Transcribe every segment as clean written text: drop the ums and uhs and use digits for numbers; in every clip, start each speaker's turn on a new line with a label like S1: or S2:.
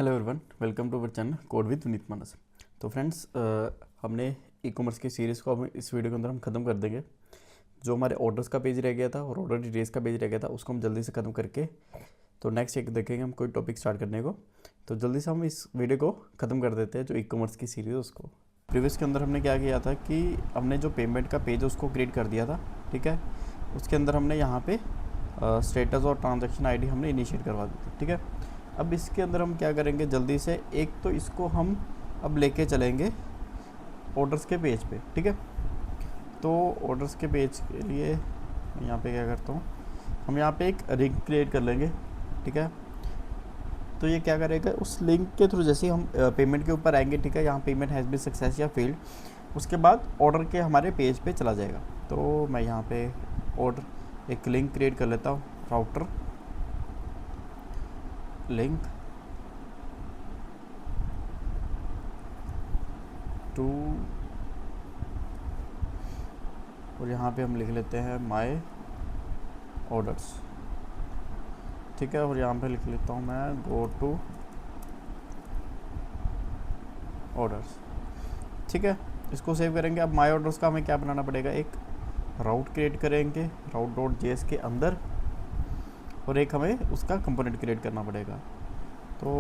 S1: Hello everyone, welcome to our channel code with Vineet Manas. तो friends, हमने e commerce की series को इस वीडियो के अंदर हम ख़त्म कर देंगे। जो हमारे ऑर्डर्स का पेज रह गया था और ऑर्डर डिटेल्स का पेज रह गया था उसको हम जल्दी से ख़त्म करके तो नेक्स्ट एक देखेंगे हम कोई टॉपिक स्टार्ट करने को। तो जल्दी से हम इस वीडियो को ख़त्म कर देते हैं जो ई कॉमर्स की सीरीज़ उसको। प्रीवियस के अंदर हमने क्या किया था कि हमने जो पेमेंट का पेज उसको क्रिएट कर दिया था, ठीक है। उसके अंदर हमने यहाँ पे स्टेटस और ट्रांजैक्शन आईडी हमने इनिशिएट करवा दी थी, ठीक है। अब इसके अंदर हम क्या करेंगे, जल्दी से एक तो इसको हम अब लेके चलेंगे ऑर्डर्स के पेज पे, ठीक है। तो ऑर्डर्स के पेज के लिए मैं यहाँ पे क्या करता हूँ, हम यहाँ पे एक लिंक क्रिएट कर लेंगे, ठीक है। तो ये क्या करेगा, उस लिंक के थ्रू जैसे ही हम पेमेंट के ऊपर आएंगे, ठीक है, यहाँ पेमेंट हैज़ बीन सक्सेस या फेल्ड, उसके बाद ऑर्डर के हमारे पेज पे चला जाएगा। तो मैं यहाँ पे ऑर्डर एक लिंक क्रिएट कर लेता हूँ, राउटर लिंक टू, और यहाँ पे हम लिख लेते हैं माय ऑर्डर्स, ठीक है। और यहाँ पे लिख लेता हूँ मैं गो टू ऑर्डर्स, ठीक है। इसको सेव करेंगे। अब माय ऑर्डर्स का हमें क्या बनाना पड़ेगा, एक राउट क्रिएट करेंगे route.js के अंदर, और एक हमें उसका कंपोनेंट क्रिएट करना पड़ेगा। तो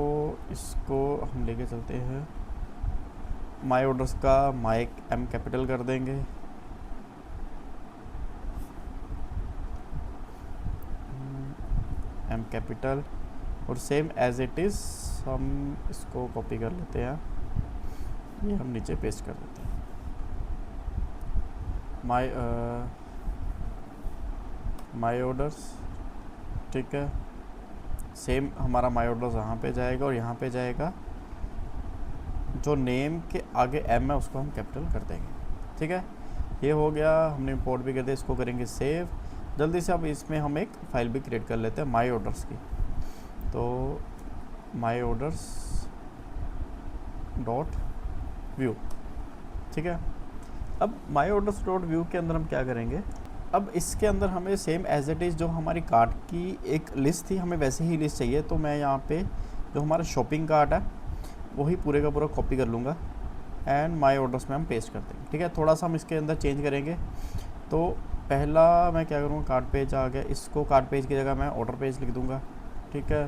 S1: इसको हम लेके चलते हैं, माय ऑर्डर्स का माय एम कैपिटल कर देंगे, एम कैपिटल, और सेम एज इट इज़ हम इसको कॉपी कर लेते हैं, ये हम नीचे पेस्ट कर देते हैं। माय ऑर्डर्स, ठीक है। सेम हमारा माय ऑर्डर्स यहाँ पे जाएगा और यहाँ पे जाएगा, जो नेम के आगे एम है उसको हम कैपिटल कर देंगे, ठीक है। ये हो गया, हमने इंपोर्ट भी कर दिया, इसको करेंगे सेव। जल्दी से अब इसमें हम एक फ़ाइल भी क्रिएट कर लेते हैं माय ऑर्डर्स की। तो माय ऑर्डर्स डॉट व्यू, ठीक है। अब माय ऑर्डर्स डॉट व्यू के अंदर हम क्या करेंगे, अब इसके अंदर हमें सेम एज इट इज़ जो हमारी कार्ट की एक लिस्ट थी, हमें वैसे ही लिस्ट चाहिए। तो मैं यहाँ पे जो हमारा शॉपिंग कार्ट है वही पूरे का पूरा कॉपी कर लूँगा एंड माय ऑर्डर्स में हम पेस्ट कर देंगे, ठीक है। थोड़ा सा हम इसके अंदर चेंज करेंगे। तो पहला मैं क्या करूँगा, कार्ट पेज आ गया, इसको कार्ट पेज की जगह मैं ऑर्डर पेज लिख दूँगा, ठीक है।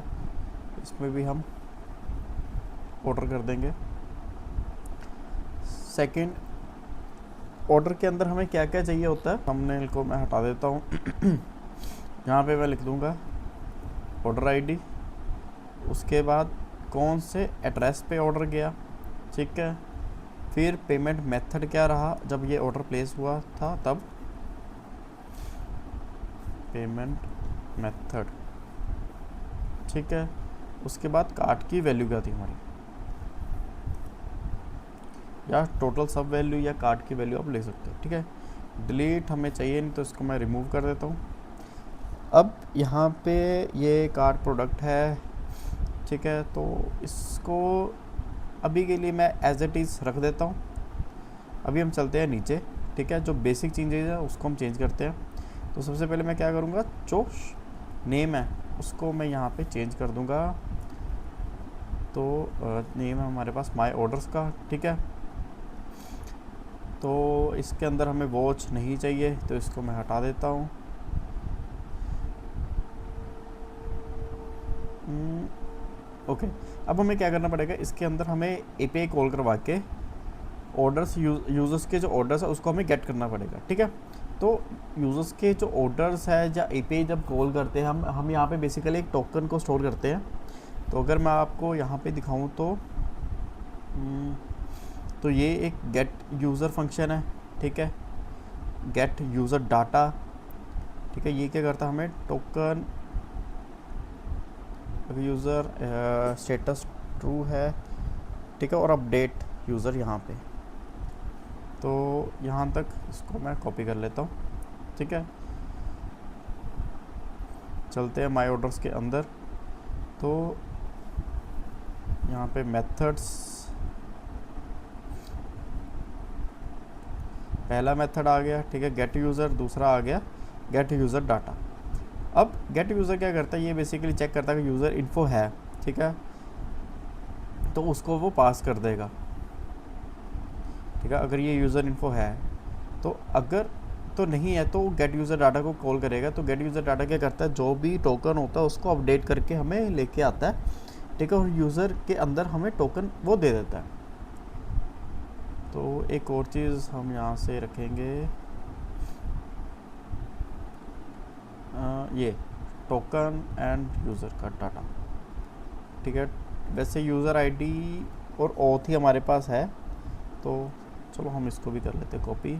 S1: इसमें भी हम ऑर्डर कर देंगे। सेकंड, ऑर्डर के अंदर हमें क्या क्या चाहिए होता है, थंबनेल को मैं हटा देता हूँ। यहाँ पे मैं लिख दूँगा ऑर्डर आईडी, उसके बाद कौन से एड्रेस पे ऑर्डर गया, ठीक है। फिर पेमेंट मेथड क्या रहा जब ये ऑर्डर प्लेस हुआ था, तब पेमेंट मेथड, ठीक है। उसके बाद कार्ट की वैल्यू क्या थी हमारी, या टोटल सब वैल्यू या कार्ट की वैल्यू आप ले सकते हो, ठीक है। डिलीट हमें चाहिए नहीं तो इसको मैं रिमूव कर देता हूँ। अब यहाँ पे ये कार्ट प्रोडक्ट है, ठीक है। तो इसको अभी के लिए मैं एज इट इज़ रख देता हूँ। अभी हम चलते हैं नीचे, ठीक है। जो बेसिक चेंजेस है उसको हम चेंज करते हैं। तो सबसे पहले मैं क्या करूँगा, जो नेम है उसको मैं यहाँ पे चेंज कर दूँगा। तो नेम है हमारे पास माय ऑर्डर्स का, ठीक है। तो इसके अंदर हमें वॉच नहीं चाहिए तो इसको मैं हटा देता हूँ। ओके, अब हमें क्या करना पड़ेगा, इसके अंदर हमें एपीआई कॉल करवा के ऑर्डर्स यूज़र्स के जो ऑर्डर्स है उसको हमें गेट करना पड़ेगा, ठीक है। तो यूज़र्स के जो ऑर्डर्स है या एपीआई जब कॉल करते हैं हम यहाँ पे बेसिकली एक टोकन को स्टोर करते हैं। तो अगर मैं आपको यहाँ पे दिखाऊँ तो ये एक गेट यूज़र फंक्शन है, ठीक है, गेट यूज़र डाटा, ठीक है। ये क्या करता है, हमें टोकन, अगर यूज़र स्टेटस ट्रू है, ठीक है, और अपडेट यूज़र यहाँ पे। तो यहाँ तक इसको मैं कॉपी कर लेता हूँ, ठीक है। चलते हैं माय ऑर्डर्स के अंदर। तो यहाँ पे मेथड्स, पहला मेथड आ गया, ठीक है, गेट यूज़र। दूसरा आ गया गेट यूज़र डाटा। अब गेट यूज़र क्या करता है, ये बेसिकली चेक करता है कि यूज़र इन्फो है, ठीक है। तो उसको वो पास कर देगा, ठीक है। अगर ये यूज़र इन्फो है तो, अगर तो नहीं है तो गेट यूज़र डाटा को कॉल करेगा। तो गेट यूज़र डाटा क्या करता है, जो भी टोकन होता है उसको अपडेट करके हमें लेके आता है, ठीक है, और यूज़र के अंदर हमें टोकन वो दे देता है। तो एक और चीज़ हम यहाँ से रखेंगे, ये टोकन एंड यूज़र का डाटा, ठीक है। वैसे यूज़र आईडी और ऑथ ही हमारे पास है, तो चलो हम इसको भी कर लेते हैं कॉपी,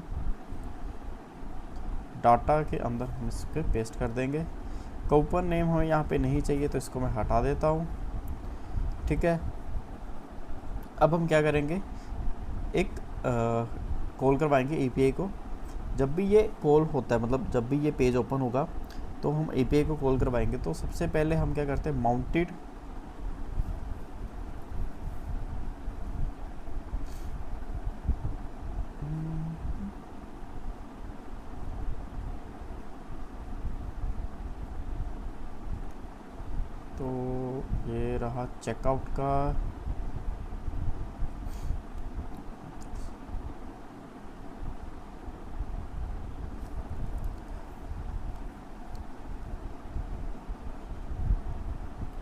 S1: डाटा के अंदर हम इस पर पेस्ट कर देंगे। कूपन नेम हमें यहाँ पे नहीं चाहिए तो इसको मैं हटा देता हूँ, ठीक है। अब हम क्या करेंगे, एक कॉल करवाएंगे एपीआई को। जब भी ये कॉल होता है, मतलब जब भी ये पेज ओपन होगा तो हम एपीआई को कॉल करवाएंगे। तो सबसे पहले हम क्या करते हैं, माउंटेड तो ये रहा चेकआउट का,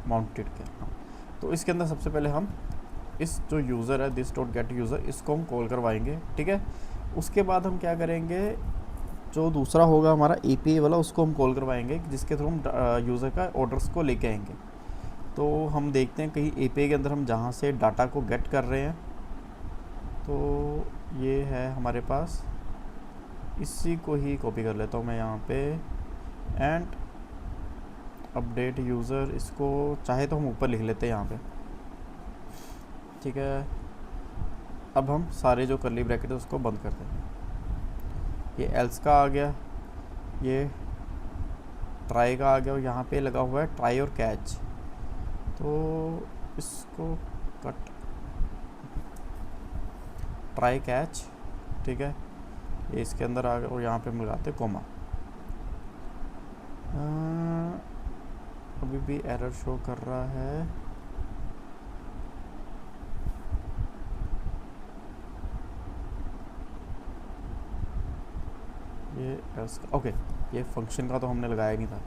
S1: माउंटेड के, हाँ। तो इसके अंदर सबसे पहले हम इस जो यूज़र है दिस डॉट गेट यूज़र, इसको हम कॉल करवाएंगे, ठीक है। उसके बाद हम क्या करेंगे, जो दूसरा होगा हमारा एपीआई वाला, उसको हम कॉल करवाएंगे, जिसके थ्रू हम यूज़र का ऑर्डर्स को लेके आएंगे। तो हम देखते हैं कहीं एपीआई के अंदर हम जहाँ से डाटा को गेट कर रहे हैं, तो ये है हमारे पास, इसी को ही कॉपी कर लेता हूँ मैं यहाँ पे, एंड अपडेट यूज़र, इसको चाहे तो हम ऊपर लिख लेते हैं यहाँ पे, ठीक है। अब हम सारे जो करली ब्रैकेट है उसको बंद कर देंगे। ये एल्स का आ गया, ये ट्राई का आ गया, और यहाँ पे लगा हुआ है ट्राई और कैच, तो इसको कट, ट्राई कैच, ठीक है, ये इसके अंदर आ गया, और यहाँ पे हम लगाते कोमा। अभी भी एरर शो कर रहा है, ये ओके, ये फंक्शन का तो हमने लगाया नहीं था,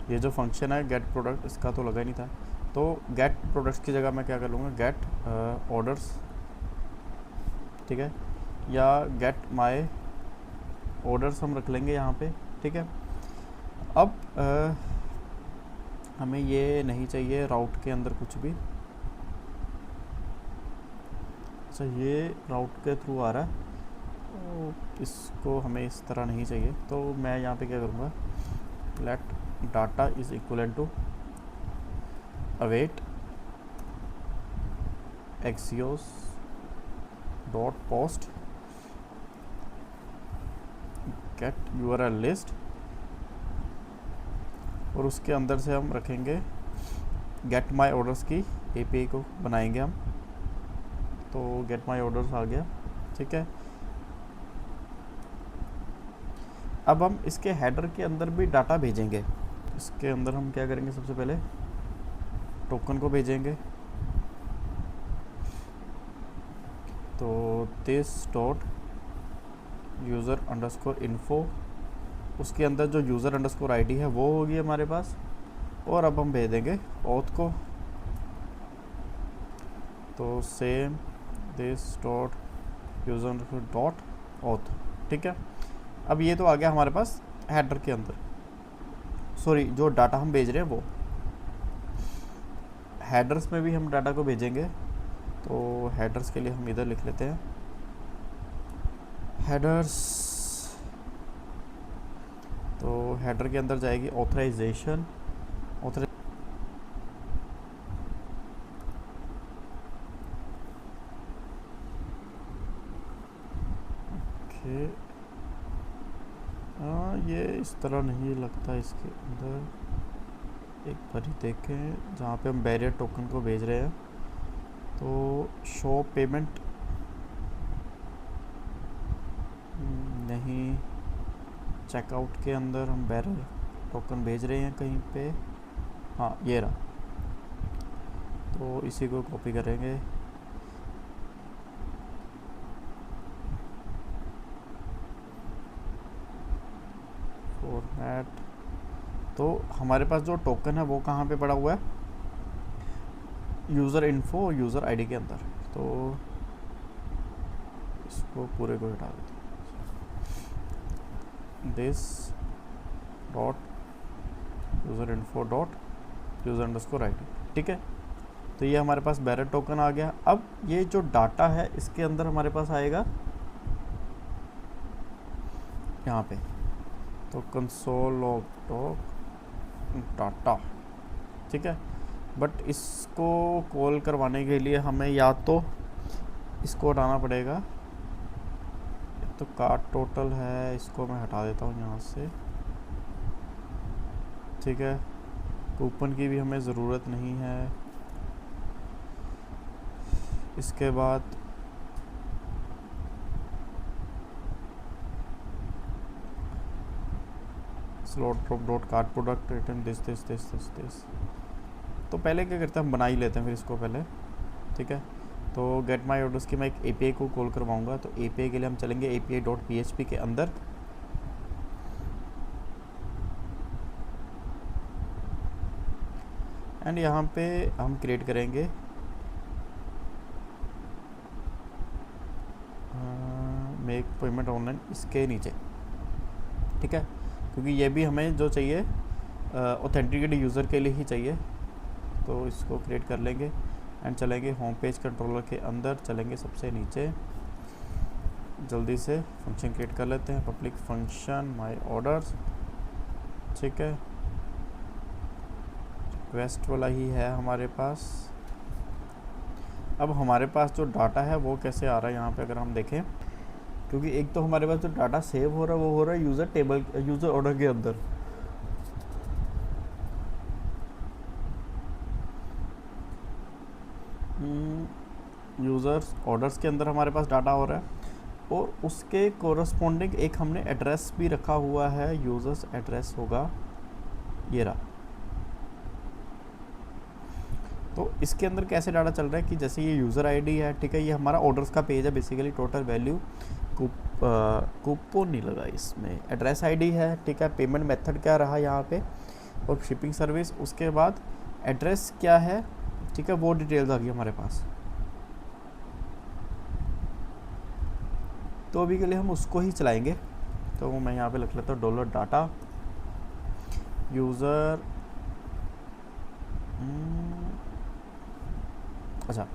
S1: ये जो फंक्शन है गेट प्रोडक्ट, इसका तो लगा ही नहीं था। तो गेट प्रोडक्ट्स की जगह मैं क्या कर लूँगा, गेट ऑर्डर्स, ठीक है, या गेट माय ऑर्डर्स हम रख लेंगे यहाँ पे, ठीक है। अब हमें ये नहीं चाहिए राउट के अंदर कुछ भी, अच्छा ये राउट के थ्रू आ रहा है, तो इसको हमें इस तरह नहीं चाहिए। तो मैं यहाँ पे क्या करूँगा, let data is equal to await Axios dot post get URL list, और उसके अंदर से हम रखेंगे गेट माई ऑर्डर्स की एपीआई को बनाएंगे हम। तो गेट माई ऑर्डर्स आ गया, ठीक है। अब हम इसके हेडर के अंदर भी डाटा भेजेंगे। इसके अंदर हम क्या करेंगे, सबसे पहले टोकन को भेजेंगे। तो this dot user underscore info, उसके अंदर जो यूज़र अंडरस्कोर आईडी है वो होगी हमारे पास, और अब हम भेज देंगे ऑथ को। तो same this dot user underscore dot auth, ठीक है। अब ये तो आ गया हमारे पास हेडर के अंदर, सॉरी जो डाटा हम भेज रहे हैं वो हेडर्स में भी हम डाटा को भेजेंगे। तो हेडर्स के लिए हम इधर लिख लेते हैं हेडर्स, तो हेडर के अंदर जाएगी ऑथराइजेशन, ओके, हाँ ये इस तरह नहीं लगता, इसके अंदर एक बारी देखें जहाँ पे हम बैरियर टोकन को भेज रहे हैं। तो शो पेमेंट नहीं, चेकआउट के अंदर हम बैरियर टोकन भेज रहे हैं कहीं पे, हाँ ये रहा, तो इसी को कॉपी करेंगे, फॉर्मेट। तो हमारे पास जो टोकन है वो कहाँ पे पड़ा हुआ है, यूज़र इन्फो यूज़र आईडी के अंदर। तो इसको पूरे को हटा देते हैं, this dot user info dot user underscore ID. ठीक है, तो ये हमारे पास बैरेट टोकन आ गया। अब ये जो डाटा है इसके अंदर हमारे पास आएगा यहाँ पे, तो कंसोल लॉग डाटा। ठीक है, बट इसको कॉल करवाने के लिए हमें या तो इसको हटाना पड़ेगा, तो कार्ड टोटल है इसको मैं हटा देता हूँ यहाँ से। ठीक है, कूपन की भी हमें ज़रूरत नहीं है। इसके बाद slot drop dot card product return this this this this this. तो पहले क्या करते हैं, हम बना ही लेते हैं फिर इसको पहले। ठीक है, तो गेट माई ऑर्डर्स की मैं एक एपीआई को कॉल करवाऊंगा। तो एपीआई के लिए हम चलेंगे एपीआई डॉट पीएचपी के अंदर, एंड यहाँ पे हम क्रिएट करेंगे मेक पेमेंट ऑनलाइन इसके नीचे। ठीक है, क्योंकि ये भी हमें जो चाहिए ऑथेंटिकेट यूज़र के लिए ही चाहिए। तो इसको क्रिएट कर लेंगे एंड चलेंगे होम पेज कंट्रोलर के अंदर, चलेंगे सबसे नीचे, जल्दी से फंक्शन क्रिएट कर लेते हैं, पब्लिक फंक्शन माय ऑर्डर्स। ठीक है, रिक्वेस्ट वाला ही है हमारे पास। अब हमारे पास जो डाटा है वो कैसे आ रहा है यहाँ पे अगर हम देखें, क्योंकि एक तो हमारे पास जो डाटा सेव हो रहा है वो हो रहा है यूज़र टेबल, यूज़र ऑर्डर के अंदर। यूज़र्स ऑर्डर्स के अंदर हमारे पास डाटा हो रहा है, और उसके कोरस्पॉन्डिंग एक हमने एड्रेस भी रखा हुआ है, यूज़र्स एड्रेस होगा ये रहा। तो इसके अंदर कैसे डाटा चल रहा है कि जैसे ये यूज़र आईडी है, ठीक है, ये हमारा ऑर्डर्स का पेज है बेसिकली, टोटल वैल्यू कूपन नहीं लगा इसमें, एड्रेस आईडी है। ठीक है, पेमेंट मेथड क्या रहा यहाँ पे, और शिपिंग सर्विस, उसके बाद एड्रेस क्या है। ठीक है, वो डिटेल्स आ गई हमारे पास। तो अभी के लिए हम उसको ही चलाएंगे। तो मैं यहाँ पे लिख लेता हूँ डॉलर डाटा यूज़र, अच्छा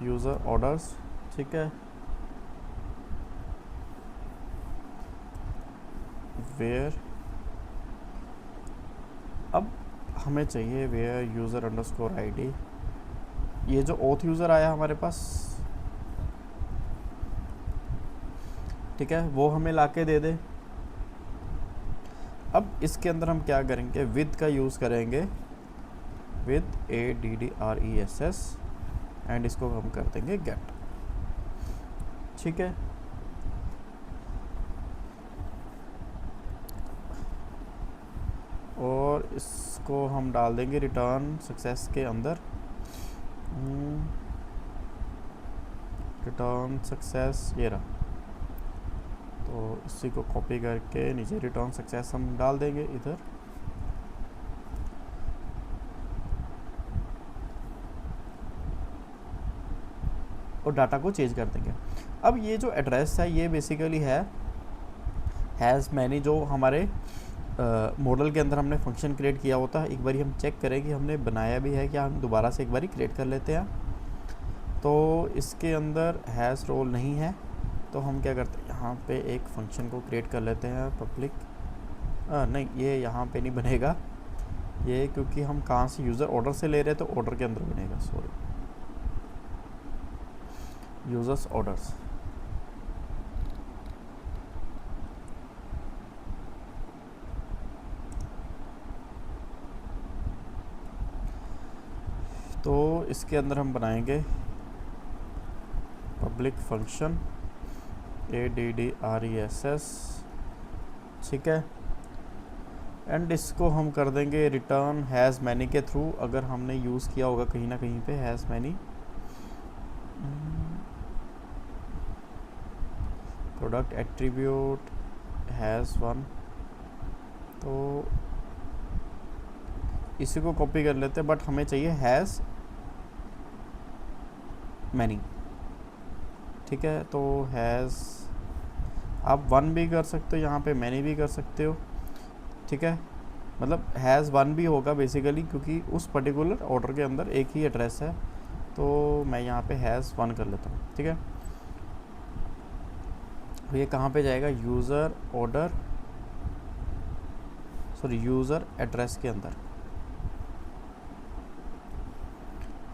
S1: यूज़र ऑर्डर्स। ठीक है, वेयर, अब हमें चाहिए वेयर यूज़र अंडरस्कोर आईडी। ये जो ऑथ यूज़र आया हमारे पास, ठीक है, वो हमें लाके दे दे। अब इसके अंदर हम क्या करेंगे, विद का यूज़ करेंगे, विद ADDRESS, एंड इसको हम कर देंगे गेट। ठीक है, और इसको हम डाल देंगे रिटर्न सक्सेस के अंदर, रिटर्न सक्सेस ये रहा। तो इसी को कॉपी करके नीचे रिटर्न सक्सेस हम डाल देंगे इधर। और डाटा को चेंज कर देंगे। अब ये जो एड्रेस है ये बेसिकली है हैज़ मैनी, जो हमारे मॉडल के अंदर हमने फंक्शन क्रिएट किया होता है। एक बारी हम चेक करें कि हमने बनाया भी है क्या, हम दोबारा से एक बारी क्रिएट कर लेते हैं। तो इसके अंदर हैज़ रोल नहीं है, तो हम क्या करते हैं, यहाँ पे एक फंक्शन को क्रिएट कर लेते हैं पब्लिक, नहीं ये यहाँ पे नहीं बनेगा ये, क्योंकि हम कहाँ से यूज़र ऑर्डर से ले रहे हैं, तो ऑर्डर के अंदर बनेगा, सॉरी यूज़र्स ऑर्डर्स। तो इसके अंदर हम बनाएंगे पब्लिक फंक्शन ADDRESS। ठीक है, एंड इसको हम कर देंगे रिटर्न हैज़ मैनी के थ्रू, अगर हमने यूज़ किया होगा कहीं ना कहीं पे has many. Product attribute has one, तो इसी को कॉपी कर लेते हैं, बट हमें चाहिए हैज़ मैनी। ठीक है, तो हैज़ आप वन भी कर सकते हो यहाँ पे, मैनी भी कर सकते हो। ठीक है, मतलब हैज़ वन भी होगा बेसिकली, क्योंकि उस पर्टिकुलर ऑर्डर के अंदर एक ही एड्रेस है, तो मैं यहाँ पे हैज़ वन कर लेता हूँ। ठीक है, तो ये कहाँ पे जाएगा, user order, sorry user address के अंदर।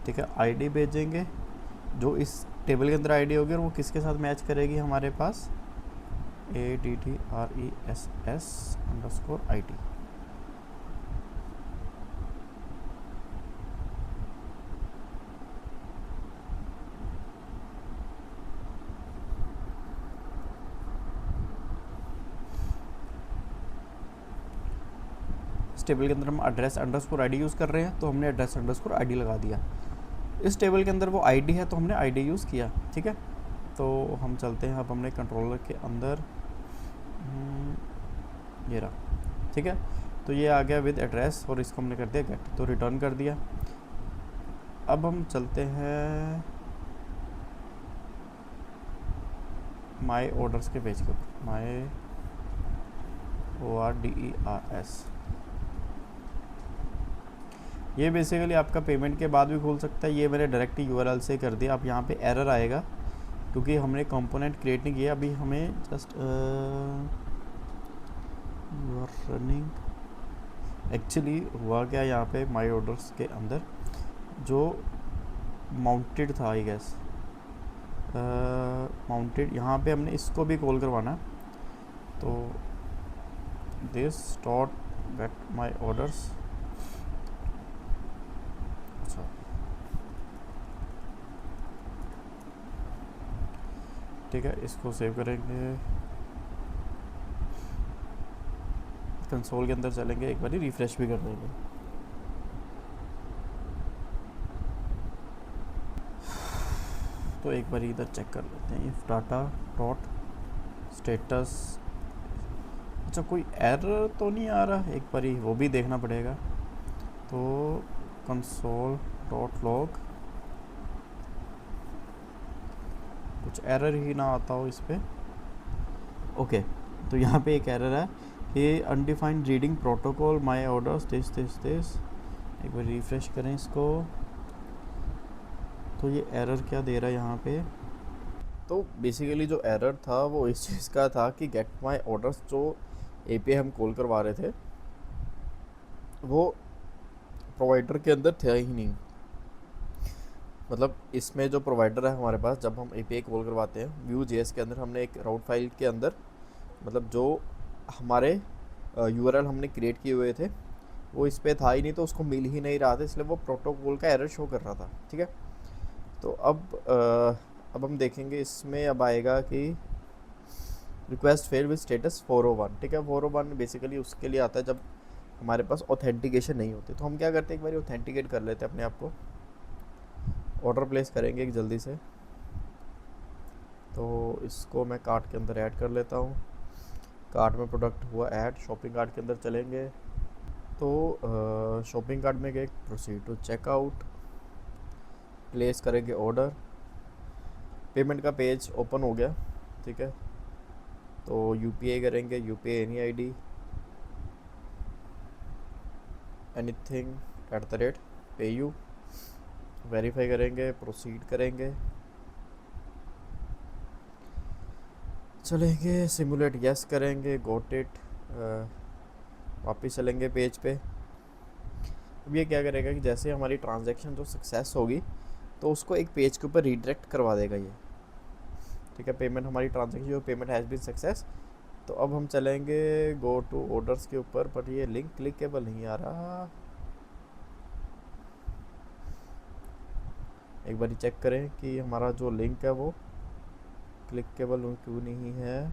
S1: ठीक है, आईडी भेजेंगे, जो इस टेबल के अंदर आईडी होगी और वो किसके साथ मैच करेगी हमारे पास, ADDRESS_ID। इस टेबल के अंदर हम एड्रेस अंडरस्कोर आईडी यूज़ कर रहे हैं, तो हमने एड्रेस अंडरस्कोर आईडी लगा दिया। इस टेबल के अंदर वो आईडी है, तो हमने आईडी यूज़ किया। ठीक है, तो हम चलते हैं, अब हमने कंट्रोलर के अंदर ये रहा। ठीक है, तो ये आ गया विद एड्रेस, और इसको हमने कर दिया गेट, तो रिटर्न कर दिया। अब हम चलते हैं माई ऑर्डर्स के पेज के ऊपर, माई ORDERS। ये बेसिकली आपका पेमेंट के बाद भी खोल सकता है, ये मैंने डायरेक्ट URL से कर दिया। अब यहाँ पे एरर आएगा क्योंकि हमने कंपोनेंट क्रिएट नहीं किया अभी, हमें just you are running. Actually हुआ क्या यहाँ पे माई ऑर्डर्स के अंदर जो माउंटेड था, आई गेस माउंटेड, यहाँ पे हमने इसको भी कॉल करवाना, तो this dot gate my orders. अच्छा, ठीक है, इसको सेव करेंगे, कंसोल के अंदर चलेंगे, एक बार रिफ्रेश भी कर देंगे। तो एक बार इधर चेक कर लेते हैं, इफ डाटा डॉट स्टेटस, अच्छा कोई एरर तो नहीं आ रहा, एक बार वो भी देखना पड़ेगा। तो कंसोल डॉट लॉग, कुछ एरर ही ना आता हो इस पर। ओके, तो यहाँ पे एक एरर है, ये undefined reading protocol my orders this this this. एक बार रिफ्रेश करें इसको, तो ये एरर क्या दे रहा है यहाँ पे। तो बेसिकली जो एरर था वो इस चीज़ का था कि गेट माई ऑर्डर्स जो API हम कॉल करवा रहे थे वो प्रोवाइडर के अंदर था ही नहीं। मतलब इसमें जो प्रोवाइडर है हमारे पास, जब हम API कॉल करवाते हैं Vue.js के अंदर, हमने एक राउट फाइल के अंदर, मतलब जो हमारे URL हमने क्रिएट किए हुए थे वो इस पे था ही नहीं, तो उसको मिल ही नहीं रहा था, इसलिए वो प्रोटोकॉल का एरर शो कर रहा था। ठीक है, तो अब हम देखेंगे इसमें, अब आएगा कि रिक्वेस्ट फेल विद स्टेटस 401। ठीक है, 401 बेसिकली उसके लिए आता है जब हमारे पास ऑथेंटिकेशन नहीं होती। तो हम क्या करते हैं, एक बार ऑथेंटिकेट कर लेते हैं अपने आप को, ऑर्डर प्लेस करेंगे एक जल्दी से। तो इसको मैं कार्ट के अंदर ऐड कर लेता हूँ, कार्ट में प्रोडक्ट हुआ ऐड, शॉपिंग कार्ट के अंदर चलेंगे, तो शॉपिंग कार्ट में गए, प्रोसीड टू चेकआउट, प्लेस करेंगे ऑर्डर, पेमेंट का पेज ओपन हो गया। ठीक है, तो UPI करेंगे, UPI any ID anything @payu, verify करेंगे, प्रोसीड करेंगे, चलेंगे, सिमुलेट यस करेंगे, गोट इट, वापस चलेंगे पेज पे। अब ये क्या करेगा कि जैसे हमारी ट्रांजैक्शन जो सक्सेस होगी तो उसको एक पेज के ऊपर रीडायरेक्ट करवा देगा ये। ठीक है, पेमेंट हमारी ट्रांजैक्शन जो पेमेंट हैज़ बीन सक्सेस। तो अब हम चलेंगे गो टू ऑर्डर्स के ऊपर, बट ये लिंक क्लिकेबल नहीं आ रहा, एक बार चेक करें कि हमारा जो लिंक है वो क्लिकेबल क्यों नहीं है।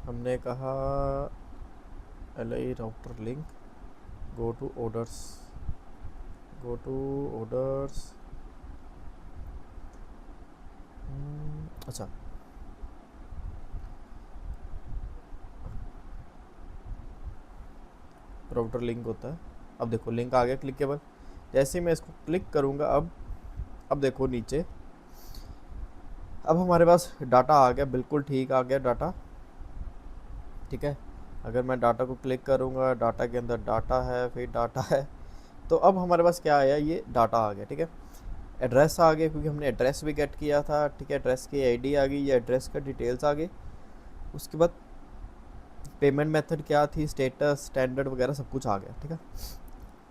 S1: हमने कहा LI router link, go to orders, go to orders. अच्छा, राउटर लिंक होता है। अब देखो लिंक आ गया क्लिकेबल। जैसे ही मैं इसको क्लिक करूँगा, अब देखो नीचे, अब हमारे पास डाटा आ गया, बिल्कुल ठीक आ गया डाटा। ठीक है, अगर मैं डाटा को क्लिक करूँगा, डाटा के अंदर डाटा है, फिर डाटा है, तो अब हमारे पास क्या आया, ये डाटा आ गया। ठीक है, एड्रेस आ गया क्योंकि हमने एड्रेस भी गेट किया था। ठीक है, एड्रेस की आईडी आ गई, ये एड्रेस का डिटेल्स आ गई। उसके बाद पेमेंट मेथड क्या थी, स्टेटस, स्टैंडर्ड वगैरह सब कुछ आ गया। ठीक है,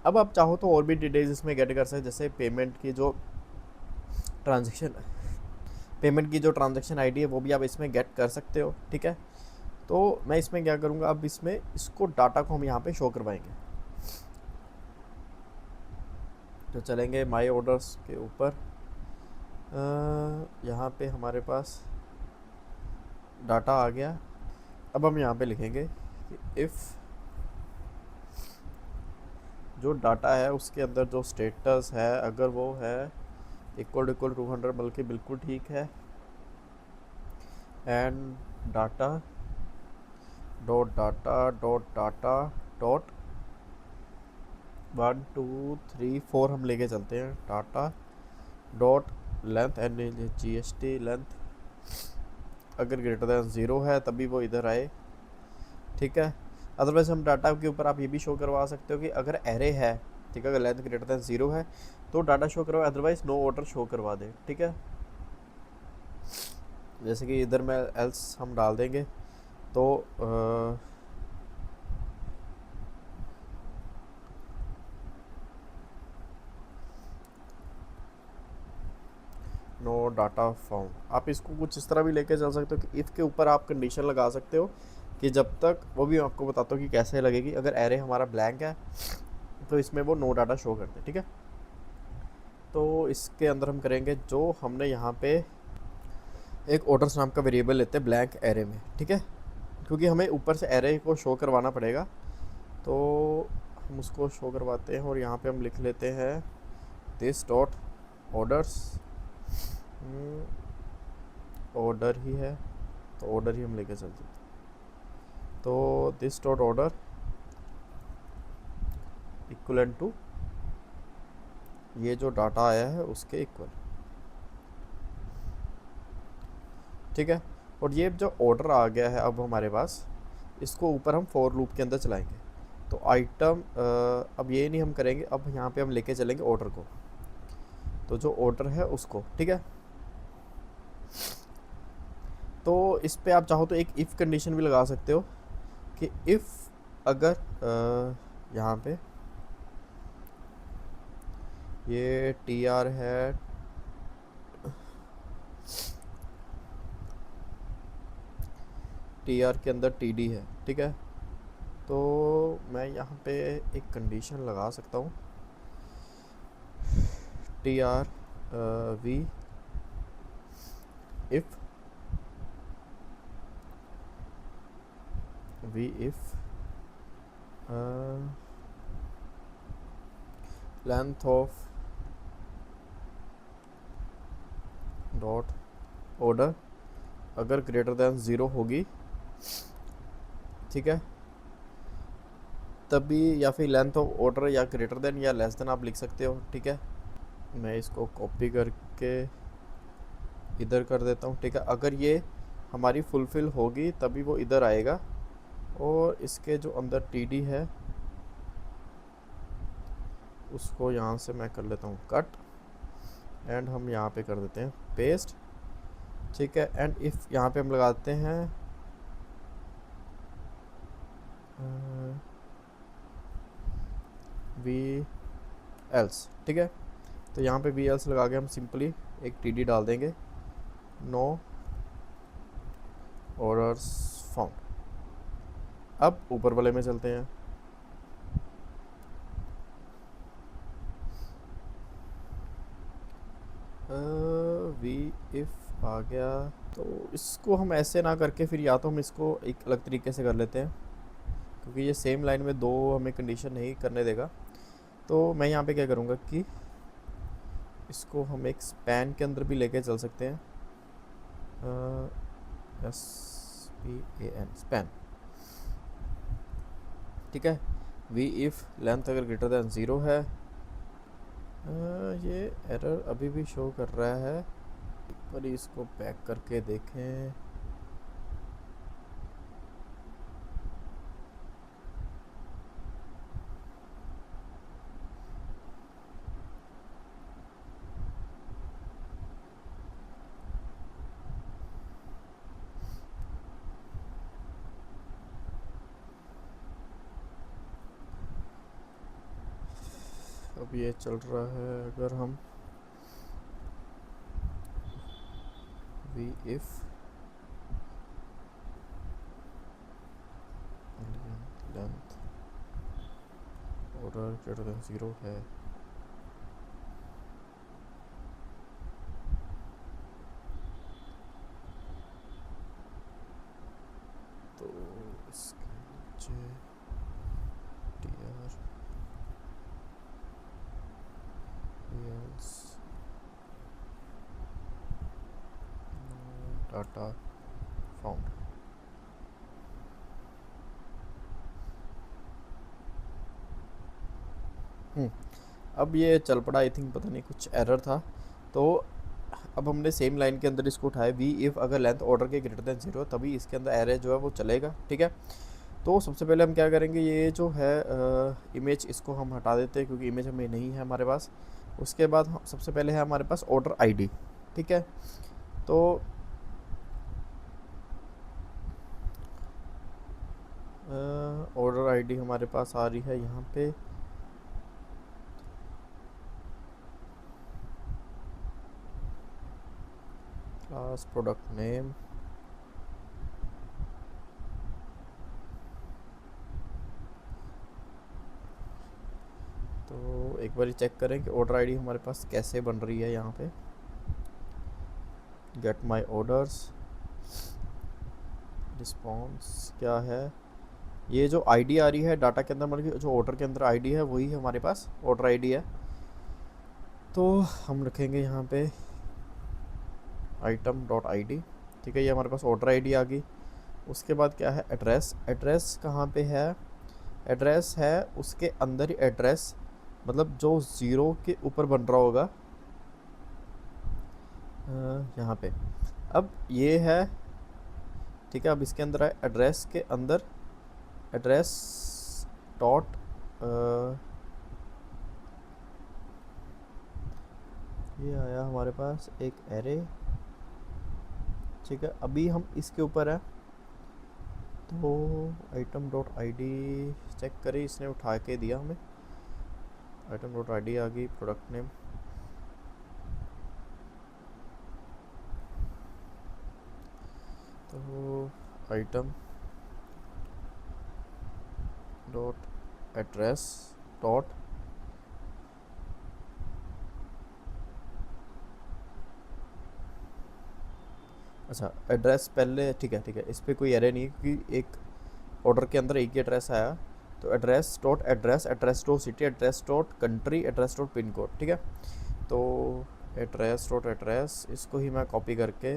S1: अब आप चाहो तो और भी डिटेल्स इसमें गेट कर सकते, जैसे ट्रांजेक्शन पेमेंट की जो ट्रांजेक्शन आईडी है वो भी आप इसमें गेट कर सकते हो। ठीक है, तो मैं इसमें क्या करूँगा, अब इसमें इसको डाटा को हम यहाँ पे शो करवाएंगे। तो चलेंगे माई ऑर्डर्स के ऊपर, यहाँ पे हमारे पास डाटा आ गया। अब हम यहाँ पे लिखेंगे कि इफ़ जो डाटा है उसके अंदर जो स्टेटस है अगर वो है इक्वल 200, बल्कि बिल्कुल ठीक है, एंड डाटा डॉट 1 2 3 4 हम लेके चलते हैं। Data dot length GST length अगर ग्रेटर दैन 0 है तभी वो इधर आए। ठीक है, अदरवाइज हम डाटा के ऊपर आप ये भी शो करवा सकते हो कि अगर एरे है, ठीक है, अगर लेंथ ग्रेटर दैन 0 है तो डाटा शो करवाए, अदरवाइज नो ऑर्डर शो करवा दे। ठीक है, जैसे कि इधर में एल्स हम डाल देंगे तो नो डाटा फाउंड। आप इसको कुछ इस तरह भी लेके चल सकते हो कि इफ़ के ऊपर आप कंडीशन लगा सकते हो कि जब तक, वो भी मैं आपको बताता हूँ कि कैसे लगेगी। अगर एरे हमारा ब्लैंक है तो इसमें वो नो डाटा शो करते हैं। ठीक है, तो इसके अंदर हम करेंगे जो हमने यहाँ पे एक ऑर्डर्स नाम का वेरिएबल लेते हैं ब्लैंक एरे में। ठीक है, क्योंकि हमें ऊपर से एरे को शो करवाना पड़ेगा, तो हम उसको शो करवाते हैं और यहाँ पे हम लिख लेते हैं दिस डॉट ऑर्डर्स। ऑर्डर ही है तो ऑर्डर ही हम लेके चलते हैं। तो this dot order equal to ये जो डाटा आया है उसके इक्वल। ठीक है, और ये जो ऑर्डर आ गया है अब हमारे पास, इसको ऊपर हम फॉर लूप के अंदर चलाएंगे। तो आइटम अब ये नहीं हम करेंगे, अब यहाँ पे हम लेके चलेंगे ऑर्डर को, तो जो ऑर्डर है उसको। ठीक है, तो इस पे आप चाहो तो एक इफ़ कंडीशन भी लगा सकते हो कि इफ़ अगर यहाँ पे ये TR है, TR के अंदर TD है। ठीक है, तो मैं यहाँ पे एक कंडीशन लगा सकता हूँ TR V if length of dot order अगर ग्रेटर दैन 0 होगी, ठीक है, तभी, या फिर लेंथ ऑफ ऑर्डर या ग्रेटर देन या लेस देन आप लिख सकते हो। ठीक है, मैं इसको कॉपी करके इधर कर देता हूँ। ठीक है, अगर ये हमारी फुलफिल होगी तभी वो इधर आएगा, और इसके जो अंदर TD है उसको यहाँ से मैं कर लेता हूँ कट, एंड हम यहाँ पे कर देते हैं पेस्ट। ठीक है, एंड इफ़ यहाँ पे हम लगाते हैं वी एल्स। ठीक है, तो यहाँ पे वी एल्स लगा के हम सिंपली एक TD डाल देंगे, नो ऑर्डर्स फाउंड। अब ऊपर वाले में चलते हैं। वी इफ आ गया। तो इसको हम ऐसे ना करके फिर या तो हम इसको एक अलग तरीके से कर लेते हैं, क्योंकि ये सेम लाइन में दो हमें कंडीशन नहीं करने देगा। तो मैं यहाँ पे क्या करूँगा कि इसको हम एक स्पैन के अंदर भी लेके चल सकते हैं। SPAN स्पैन, ठीक है। वी इफ़ लेंथ अगर ग्रेटर दैन 0 है, ये एरर अभी भी शो कर रहा है, पर इसको बैक करके देखें। अब ये चल रहा है, अगर हम v if length order greater than 0 है, तो इसके नीचे TR डाटा फाउंड। अब ये चल पड़ा, आई थिंक पता नहीं कुछ एरर था। तो अब हमने सेम लाइन के अंदर इसको उठाया, वी इफ़ अगर लेंथ ऑर्डर के ग्रेटर देन 0 तभी इसके अंदर एरर जो है वो चलेगा, ठीक है। तो सबसे पहले हम क्या करेंगे, ये जो है इमेज, इसको हम हटा देते हैं क्योंकि इमेज हमें नहीं है हमारे पास। उसके बाद सबसे पहले है हमारे पास ऑर्डर आईडी, ठीक है। तो ऑर्डर आईडी हमारे पास आ रही है यहाँ पे, क्लास प्रोडक्ट नेम, तो एक बार चेक करें कि ऑर्डर आईडी हमारे पास कैसे बन रही है। यहाँ पे गेट माय ऑर्डर्स, रिस्पॉन्स क्या है, ये जो आईडी आ रही है डाटा के अंदर, मतलब जो ऑर्डर के अंदर आईडी है वही हमारे पास ऑर्डर आईडी है। तो हम रखेंगे यहाँ पे आइटम डॉट ID, ठीक है। ये हमारे पास ऑर्डर आईडी आ गई। उसके बाद क्या है, एड्रेस। एड्रेस कहाँ पे है, एड्रेस है उसके अंदर ही एड्रेस, मतलब जो 0 के ऊपर बन रहा होगा यहाँ पे। अब ये है, ठीक है। अब इसके अंदर है एड्रेस के अंदर एड्रेस डॉट ये आया हमारे पास एक एरे, ठीक है। अभी हम इसके ऊपर है, तो आइटम डॉट ID चेक करें, इसने उठा के दिया हमें, आइटम डॉट ID आ गई, प्रोडक्ट नेम, तो आइटम डॉट एड्रेस डॉट अच्छा एड्रेस पहले, ठीक है ठीक है, इस पर कोई एरर नहीं है क्योंकि एक ऑर्डर के अंदर एक ही एड्रेस आया। तो address dot address, address dot city, address dot country, address dot pin code, ठीक है। तो एड्रेस डॉट एड्रेस, इसको ही मैं कॉपी करके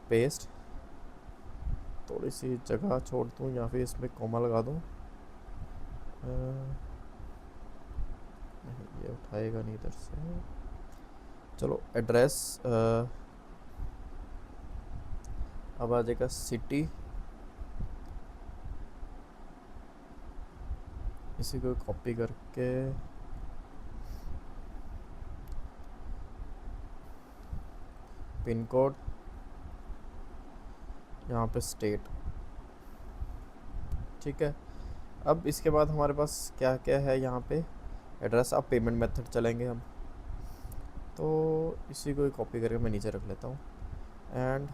S1: पेस्ट, थोड़ी सी जगह छोड़ दूँ या फिर इसमें कॉमा लगा दूँ, नहीं ये उठाएगा नहीं इधर से। चलो एड्रेस अब आ जाएगा सिटी, इसी को कॉपी करके पिन कोड, यहाँ पे स्टेट, ठीक है। अब इसके बाद हमारे पास क्या क्या है यहाँ पे, एड्रेस। अब पेमेंट मेथड चलेंगे हम, तो इसी को कॉपी करके मैं नीचे रख लेता हूँ। एंड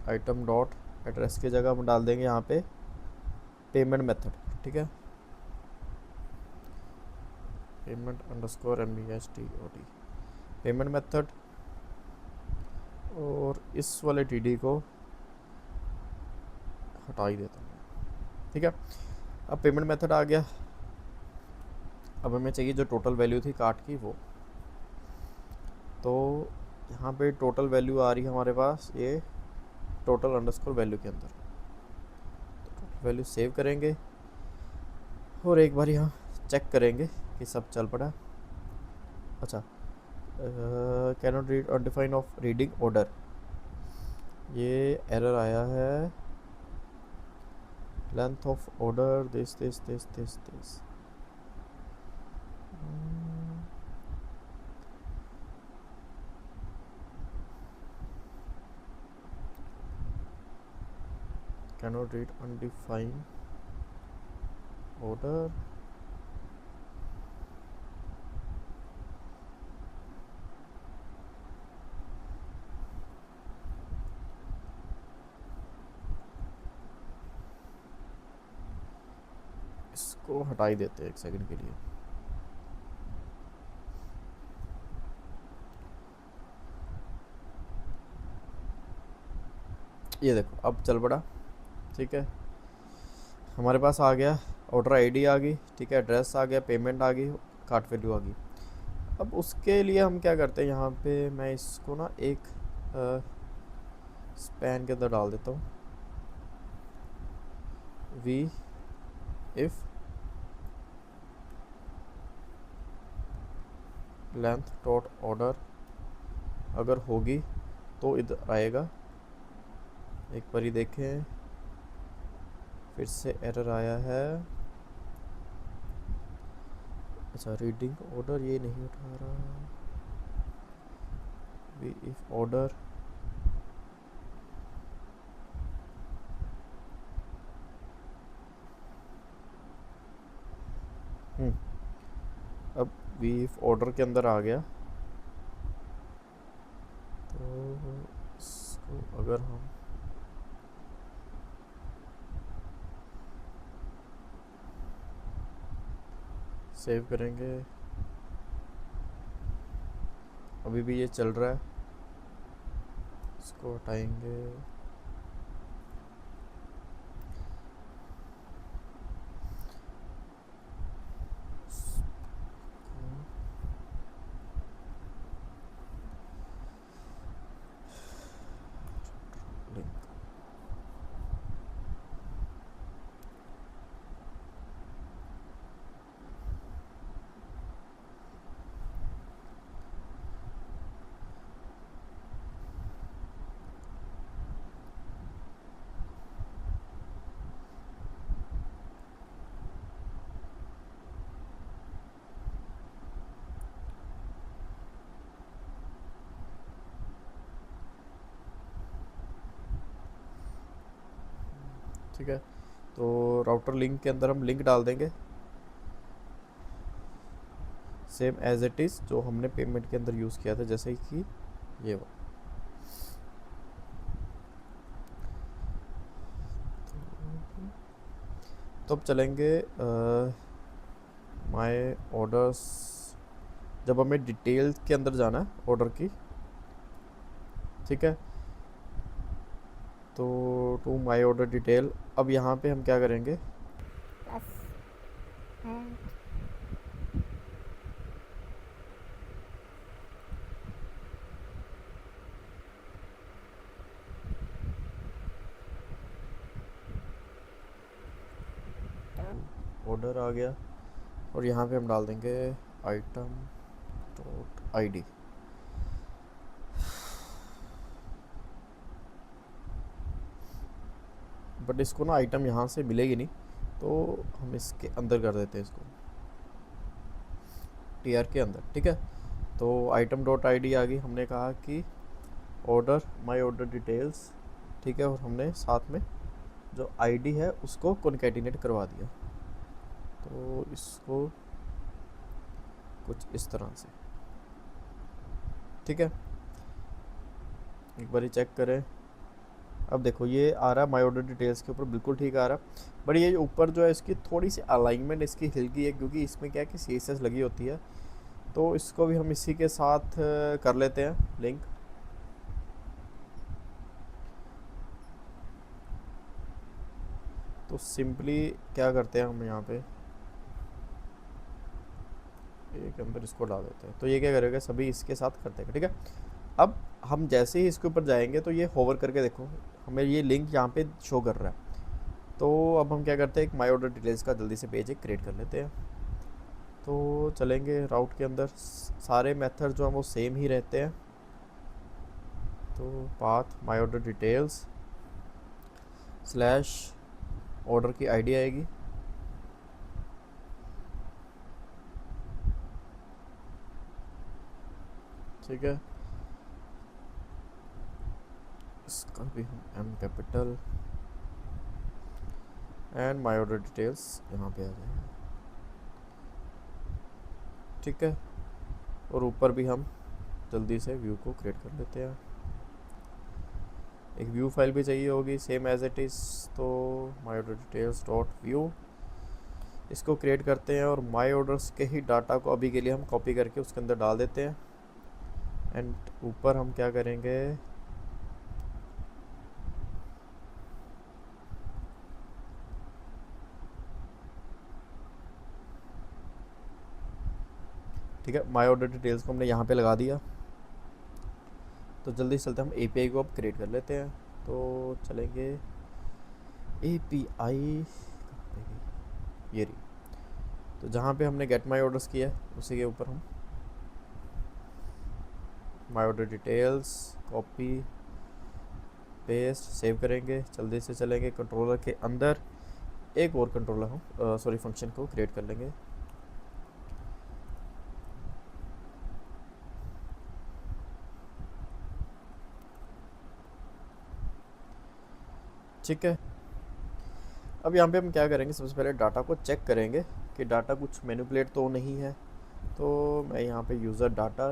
S1: आइटम डॉट एड्रेस की जगह हम डाल देंगे यहाँ पे पेमेंट मेथड, ठीक है। Payment underscore MBSTOT payment method, और इस वाले TD को हटा ही देता हूँ। ठीक है, अब पेमेंट मेथड आ गया। अब हमें चाहिए जो टोटल वैल्यू थी कार्ड की वो, तो यहाँ पे टोटल वैल्यू आ रही है हमारे पास ये टोटल अंडरस्कोर वैल्यू के अंदर। तो टोटल वैल्यू सेव करेंगे और एक बार यहाँ चेक करेंगे कि सब चल पड़ा। अच्छा, cannot read undefine of reading order, ये एरर आया है। Length of order this cannot read undefined order, इसको हटा ही देते हैं एक सेकंड के लिए। ये देखो अब चल पड़ा। ठीक है, हमारे पास आ गया ऑर्डर आईडी आ गई, ठीक है, एड्रेस आ गया, पेमेंट आ गई, कार्ट वैल्यू आ गई। अब उसके लिए हम क्या करते हैं, यहाँ पे मैं इसको ना एक स्पैन के अंदर डाल देता हूँ, v if length dot order अगर होगी तो इधर आएगा। एक बार ही देखें, फिर से एरर आया है। अच्छा, रीडिंग ऑर्डर ये नहीं उठा रहा, वी इफ ऑर्डर अब वी इफ ऑर्डर के अंदर आ गया। तो इसको अगर हम सेव करेंगे, अभी भी ये चल रहा है, इसको हटाएंगे। ठीक है, तो राउटर लिंक के अंदर हम लिंक डाल देंगे सेम एज इट इज़ जो हमने पेमेंट के अंदर यूज़ किया था, जैसे कि ये वो। तो अब चलेंगे माय ऑर्डर्स, जब हमें डिटेल के अंदर जाना है ऑर्डर की। ठीक है, तो टू माय ऑर्डर डिटेल, अब यहाँ पे हम क्या करेंगे, ऑर्डर आ गया और यहाँ पे हम डाल देंगे आइटम डॉट ID। बट इसको ना आइटम यहाँ से मिलेगी नहीं, तो हम इसके अंदर कर देते हैं, इसको TR के अंदर। ठीक है, तो आइटम डॉट ID आ गई। हमने कहा कि ऑर्डर माय ऑर्डर डिटेल्स, ठीक है, और हमने साथ में जो ID है उसको कॉन्कैटिनेट करवा दिया। तो इसको कुछ इस तरह से, ठीक है, एक बार चेक करें। अब देखो ये आ रहा है माई ऑर्डर डिटेल्स के ऊपर बिल्कुल ठीक आ रहा है, बट ये ऊपर जो है इसकी थोड़ी सी अलाइनमेंट इसकी हिल गई है, क्योंकि इसमें क्या है कि CSS लगी होती है। तो इसको भी हम इसी के साथ कर लेते हैं लिंक। तो सिंपली क्या करते हैं हम यहाँ पे एक अंदर इसको डाल देते हैं, तो ये क्या करेगा सभी इसके साथ कर देगा, ठीक है। अब हम जैसे ही इसके ऊपर जाएंगे तो ये होवर करके देखो हमें ये लिंक यहाँ पे शो कर रहा है। तो अब हम क्या करते हैं, एक माई ऑर्डर डिटेल्स का जल्दी से पेज एक क्रिएट कर लेते हैं। तो चलेंगे राउट के अंदर, सारे मेथड जो हैं वो सेम ही रहते हैं। तो path my order details slash order की आईडी आएगी, ठीक है। इसका भी हम M capital and my order details यहाँ पे आ जाएगा, ठीक है। और ऊपर भी हम जल्दी से व्यू को क्रिएट कर लेते हैं। एक व्यू फाइल भी चाहिए होगी सेम एज इट इज़, तो my order details dot view इसको क्रिएट करते हैं और माई ऑर्डर्स के ही डाटा को अभी के लिए हम कॉपी करके उसके अंदर डाल देते हैं। एंड ऊपर हम क्या करेंगे, ठीक है, माई ऑर्डर डिटेल्स को हमने यहाँ पे लगा दिया। तो जल्दी चलते हम API को अब क्रिएट कर लेते हैं। तो चलेंगे API ये रही, तो जहाँ पे हमने गेट माई ऑर्डर्स किया उसी के ऊपर हम my order details copy paste save करेंगे। जल्दी से चलेंगे कंट्रोलर के अंदर, एक और कंट्रोलर हम सॉरी फंक्शन को क्रिएट कर लेंगे। ठीक है, अब यहाँ पे हम क्या करेंगे, सबसे पहले डाटा को चेक करेंगे कि डाटा कुछ मैनिपुलेट तो नहीं है। तो मैं यहाँ पे यूज़र डाटा,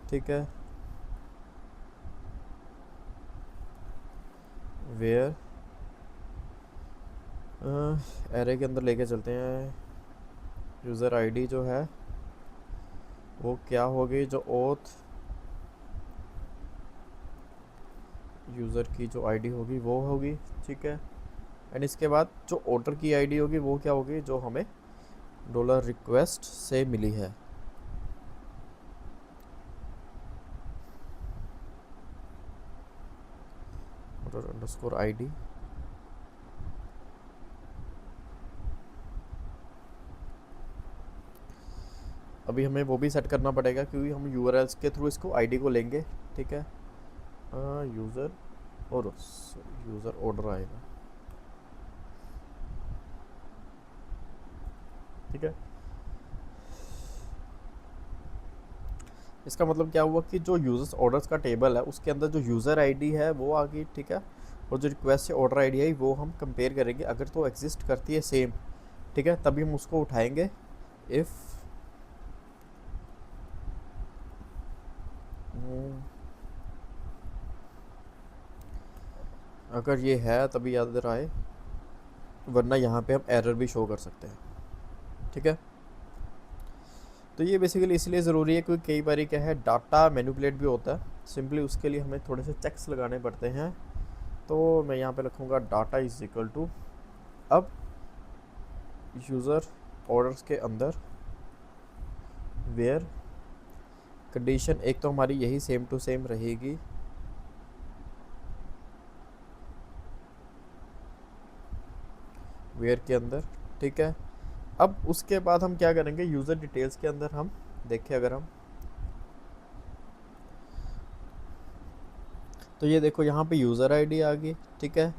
S1: ठीक है, वेयर एरे के अंदर लेके चलते हैं। यूज़र आईडी जो है वो क्या होगी, जो ओथ यूज़र की जो आईडी होगी वो होगी, ठीक है। एंड इसके बाद जो ऑर्डर की आईडी होगी वो क्या होगी, जो हमें $request से मिली है। ऑर्डर अंडरस्कोर आईडी, अभी हमें वो भी सेट करना पड़ेगा क्योंकि हम URLs के थ्रू इसको आईडी को लेंगे, ठीक है। यूज़र और यूज़र ऑर्डर आएगा, ठीक है। इसका मतलब क्या हुआ कि जो यूज़र्स ऑर्डर्स का टेबल है उसके अंदर जो यूज़र आईडी है वो आ गई, ठीक है। और जो रिक्वेस्ट से ऑर्डर आईडी है वो हम कंपेयर करेंगे, अगर तो एग्जिस्ट करती है सेम, ठीक है, तभी हम उसको उठाएंगे। इफ़ अगर ये है तभी याद आए, वरना यहाँ पे हम एरर भी शो कर सकते हैं, ठीक है। तो ये बेसिकली इसलिए ज़रूरी है क्योंकि कई बार क्या है डाटा मैनिपुलेट भी होता है, सिंपली उसके लिए हमें थोड़े से चेक्स लगाने पड़ते हैं। तो मैं यहाँ पे रखूँगा डाटा इज़ इक्वल टू, अब यूज़र ऑर्डर्स के अंदर वेयर कंडीशन एक तो हमारी यही सेम टू सेम रहेगी, वेयर के अंदर, ठीक है। अब उसके बाद हम क्या करेंगे, यूज़र डिटेल्स के अंदर हम देखें अगर हम, तो ये देखो यहाँ पे यूज़र आईडी आ गई, ठीक है।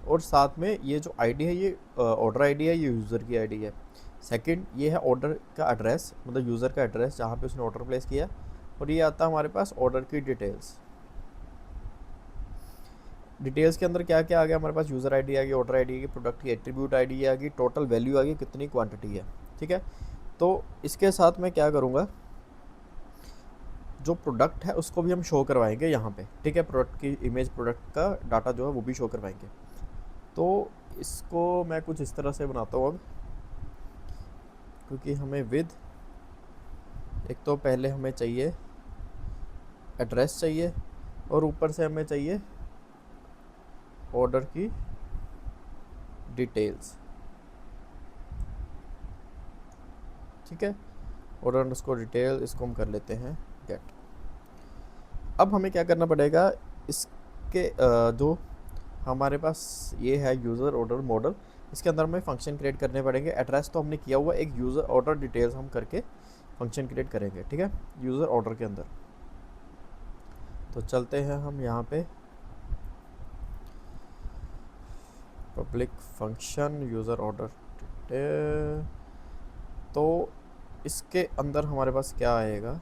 S1: और साथ में ये जो आईडी है ये ऑर्डर आईडी है, ये यूज़र की आईडी है। सेकंड ये है ऑर्डर का एड्रेस, मतलब यूज़र का एड्रेस जहाँ पे उसने ऑर्डर प्लेस किया। और ये आता है हमारे पास ऑर्डर की डिटेल्स। डिटेल्स के अंदर क्या क्या आ गया हमारे पास, यूज़र आईडी आ गई, ऑर्डर आईडी आ गई, प्रोडक्ट की एट्रीब्यूट आईडी आ गई, टोटल वैल्यू आ गई, कितनी क्वांटिटी है, ठीक है। तो इसके साथ मैं क्या करूँगा, जो प्रोडक्ट है उसको भी हम शो करवाएंगे यहाँ पे, ठीक है। प्रोडक्ट की इमेज, प्रोडक्ट का डाटा जो है वो भी शो करवाएंगे। तो इसको मैं कुछ इस तरह से बनाता हूँ अब, क्योंकि हमें विद, एक तो पहले हमें चाहिए एड्रेस चाहिए और ऊपर से हमें चाहिए ऑर्डर की डिटेल्स, ठीक है। ऑर्डर अंडरस्कोर डिटेल, इसको हम कर लेते हैं गेट। अब हमें क्या करना पड़ेगा, इसके जो हमारे पास ये है यूज़र ऑर्डर मॉडल, इसके अंदर हमें फंक्शन क्रिएट करने पड़ेंगे। एड्रेस तो हमने किया हुआ, एक यूज़र ऑर्डर डिटेल्स हम करके फंक्शन क्रिएट करेंगे, ठीक है, यूज़र ऑर्डर के अंदर। तो चलते हैं हम यहाँ पे public function user order detail. तो इसके अंदर हमारे पास क्या आएगा,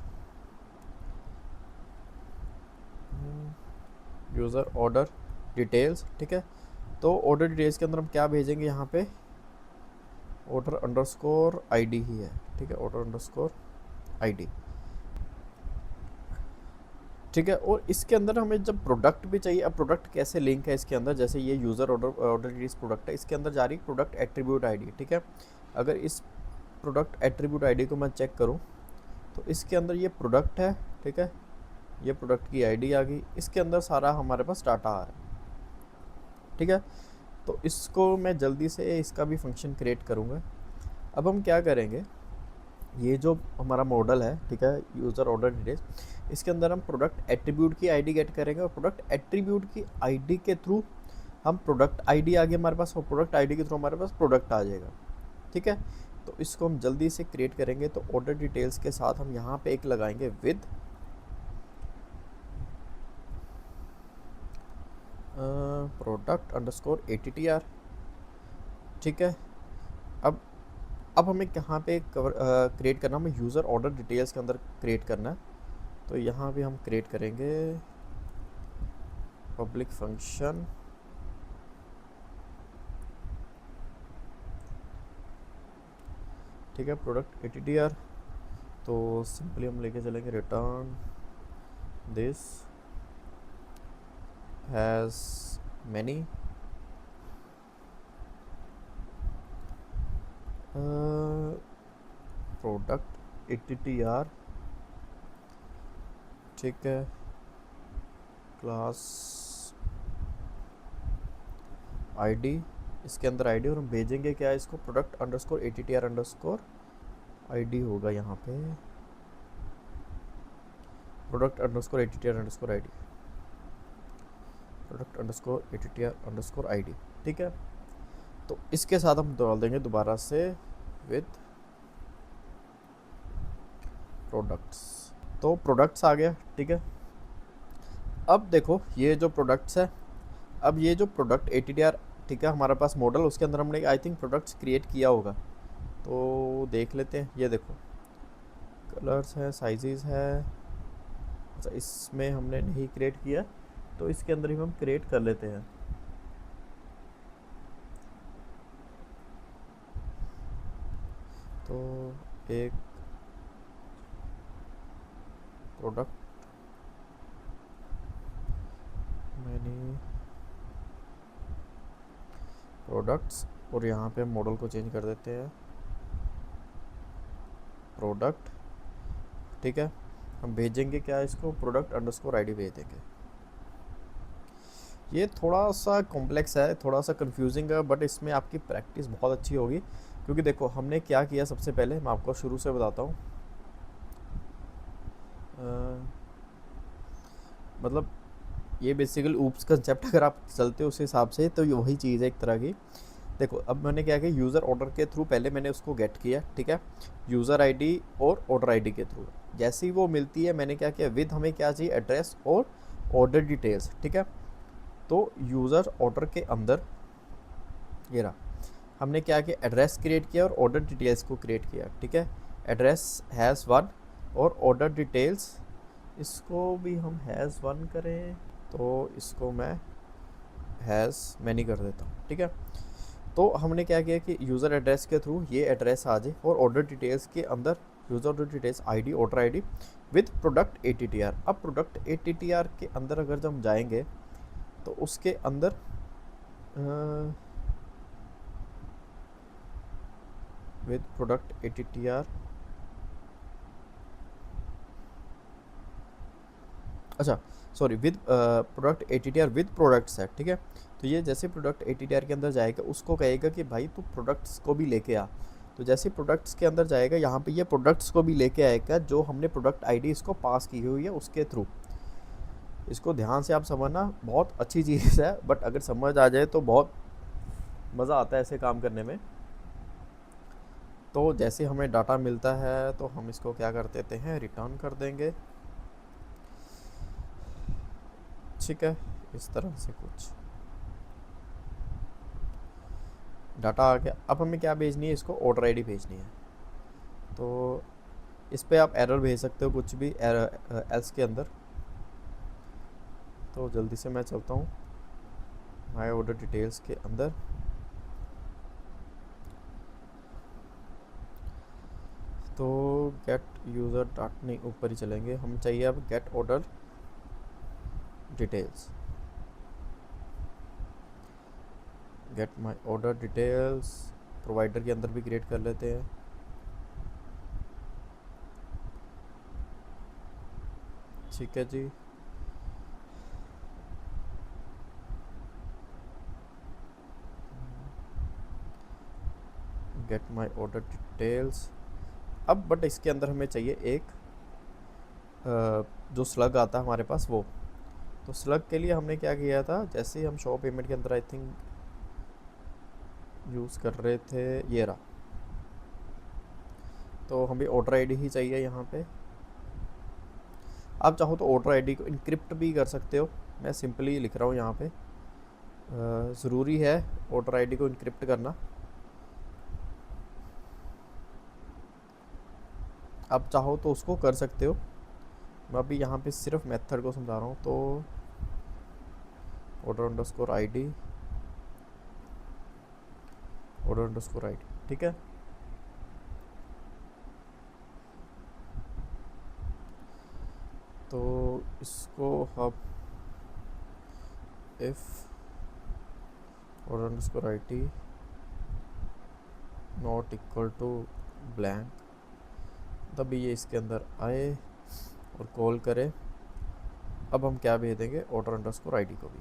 S1: यूज़र ऑर्डर डिटेल्स, ठीक है। तो ऑर्डर डिटेल्स के अंदर हम क्या भेजेंगे, यहाँ पे ऑर्डर अंडरस्कोर आईडी ही है, ठीक है, ऑर्डर अंडरस्कोर आईडी, ठीक है। और इसके अंदर हमें जब प्रोडक्ट भी चाहिए, अब प्रोडक्ट कैसे लिंक है इसके अंदर, जैसे ये यूज़र ऑर्डर डिटेल्स प्रोडक्ट है, इसके अंदर जा रही प्रोडक्ट एट्रीब्यूट आईडी, ठीक है। अगर इस प्रोडक्ट एट्रीब्यूट आईडी को मैं चेक करूँ तो इसके अंदर ये प्रोडक्ट है, ठीक है, ये प्रोडक्ट की आईडी आ गई, इसके अंदर सारा हमारे पास डाटा आ रहा है, ठीक है। तो इसको मैं जल्दी से इसका भी फंक्शन क्रिएट करूँगा। अब हम क्या करेंगे, ये जो हमारा मॉडल है, ठीक है, यूज़र ऑर्डर डिटेल्स, इसके अंदर हम प्रोडक्ट एट्रीब्यूट की आईडी गेट करेंगे और प्रोडक्ट एट्रीब्यूट की आईडी के थ्रू हम प्रोडक्ट आईडी आ गई हमारे पास, और प्रोडक्ट आईडी के थ्रू हमारे पास प्रोडक्ट आ जाएगा, ठीक है। तो इसको हम जल्दी से क्रिएट करेंगे। तो ऑर्डर डिटेल्स के साथ हम यहाँ पे एक लगाएंगे विद प्रोडक्ट अंडरस्कोर ATTR, ठीक है। अब हमें कहाँ पे क्रिएट करना, हमें यूज़र ऑर्डर डिटेल्स के अंदर क्रिएट करना है। तो यहाँ भी हम क्रिएट करेंगे पब्लिक फंक्शन ठीक है, प्रोडक्ट ATTR। तो सिंपली हम लेके चलेंगे return this has many product ATTR, ठीक है, क्लास आईडी, इसके अंदर आईडी, और हम भेजेंगे क्या इसको, product underscore ATTR underscore ID होगा यहाँ पे, product underscore ATTR underscore ID, product underscore ATTR underscore ID, ठीक है। तो इसके साथ हम डाल देंगे दोबारा से विद प्रोडक्ट्स। तो प्रोडक्ट्स आ गया, ठीक है। अब देखो ये जो प्रोडक्ट्स है, अब ये जो प्रोडक्ट ATTR, ठीक है, हमारे पास मॉडल, उसके अंदर हमने आई थिंक प्रोडक्ट्स क्रिएट किया होगा। तो देख लेते हैं, ये देखो कलर्स है, साइजेस है, अच्छा इसमें हमने नहीं क्रिएट किया, तो इसके अंदर ही हम क्रिएट कर लेते हैं। तो एक प्रोडक्ट मैनी प्रोडक्ट्स, और यहाँ पे मॉडल को चेंज कर देते हैं प्रोडक्ट, ठीक है। हम भेजेंगे क्या इसको, प्रोडक्ट अंडरस्कोर आईडी भेज देंगे। ये थोड़ा सा कॉम्प्लेक्स है, थोड़ा सा कंफ्यूजिंग है, बट इसमें आपकी प्रैक्टिस बहुत अच्छी होगी, क्योंकि देखो हमने क्या किया, सबसे पहले मैं आपको शुरू से बताता हूँ। मतलब ये बेसिकली ऊप्स कंसेप्ट अगर आप चलते हो उस हिसाब से, तो ये वही चीज़ है एक तरह की। देखो अब मैंने क्या किया, यूज़र ऑर्डर के थ्रू पहले मैंने उसको गेट किया, ठीक है, यूज़र आईडी और ऑर्डर आईडी के थ्रू। जैसे ही वो मिलती है, मैंने क्या किया, विद हमें क्या चाहिए, एड्रेस और ऑर्डर डिटेल्स, ठीक है। तो यूज़र ऑर्डर के अंदर ये रहा, हमने क्या किया, एड्रेस क्रिएट किया और ऑर्डर डिटेल्स को क्रिएट किया, ठीक है। एड्रेस हैज़ 1 और ऑर्डर डिटेल्स, इसको भी हम हैज़ 1 करें, तो इसको मैं हैज़ मैनी कर देता हूँ, ठीक है। तो हमने क्या किया कि यूज़र एड्रेस के थ्रू ये एड्रेस आ जाए और ऑर्डर डिटेल्स के अंदर user order details ID, order ID with product ATTR. अब प्रोडक्ट एटीटीआर के अंदर अगर जब हम जाएंगे तो उसके अंदर विद प्रोडक्ट एटीटीआर, अच्छा sorry, with product ATTR with product set, ठीक है। तो ये जैसे प्रोडक्ट एटीटीआर के अंदर जाएगा उसको कहेगा कि भाई तू प्रोडक्ट्स को भी लेके आ। तो जैसे प्रोडक्ट्स के अंदर जाएगा यहाँ पे ये प्रोडक्ट्स को भी लेके आएगा जो हमने प्रोडक्ट आईडी इसको पास की हुई है उसके थ्रू। इसको ध्यान से आप समझना, बहुत अच्छी चीज़ है, बट अगर समझ आ जाए तो बहुत मज़ा आता है ऐसे काम करने में। तो जैसे हमें डाटा मिलता है तो हम इसको क्या कर देते हैं, रिटर्न कर देंगे, ठीक है। इस तरह से कुछ डाटा आ गया। अब हमें क्या भेजनी है, इसको ऑर्डर आईडी भेजनी है। तो इस पे आप एरर भेज सकते हो कुछ भी एल्स के अंदर। तो जल्दी से मैं चलता हूँ माय ऑर्डर डिटेल्स के अंदर। तो गेट यूज़र डाटा, नहीं ऊपर ही चलेंगे, हम चाहिए अब get order details. Get my order details provider के अंदर भी क्रिएट कर लेते हैं। ठीक है जी। Get my order details. अब बट इसके अंदर हमें चाहिए एक जो स्लग आता है हमारे पास वो। तो स्लग के लिए हमने क्या किया था, जैसे ही हम शो पेमेंट के अंदर आई थिंक यूज़ कर रहे थे, ये रहा। तो हमें ऑर्डर आईडी ही चाहिए यहाँ पे। आप चाहो तो ऑर्डर आईडी को इनक्रिप्ट भी कर सकते हो, मैं सिंपली लिख रहा हूँ यहाँ पे। ज़रूरी है ऑर्डर आईडी को इनक्रिप्ट करना। आप चाहो तो उसको कर सकते हो, मैं अभी यहाँ पे सिर्फ मेथड को समझा रहा हूँ। तो order underscore ID, order underscore ID, ठीक है। तो इसको हम if order underscore ID not equal to blank, तभी ये इसके अंदर आए और कॉल करे। अब हम क्या भेज देंगे, ऑर्डर अंडरस्कोर आईडी को भी।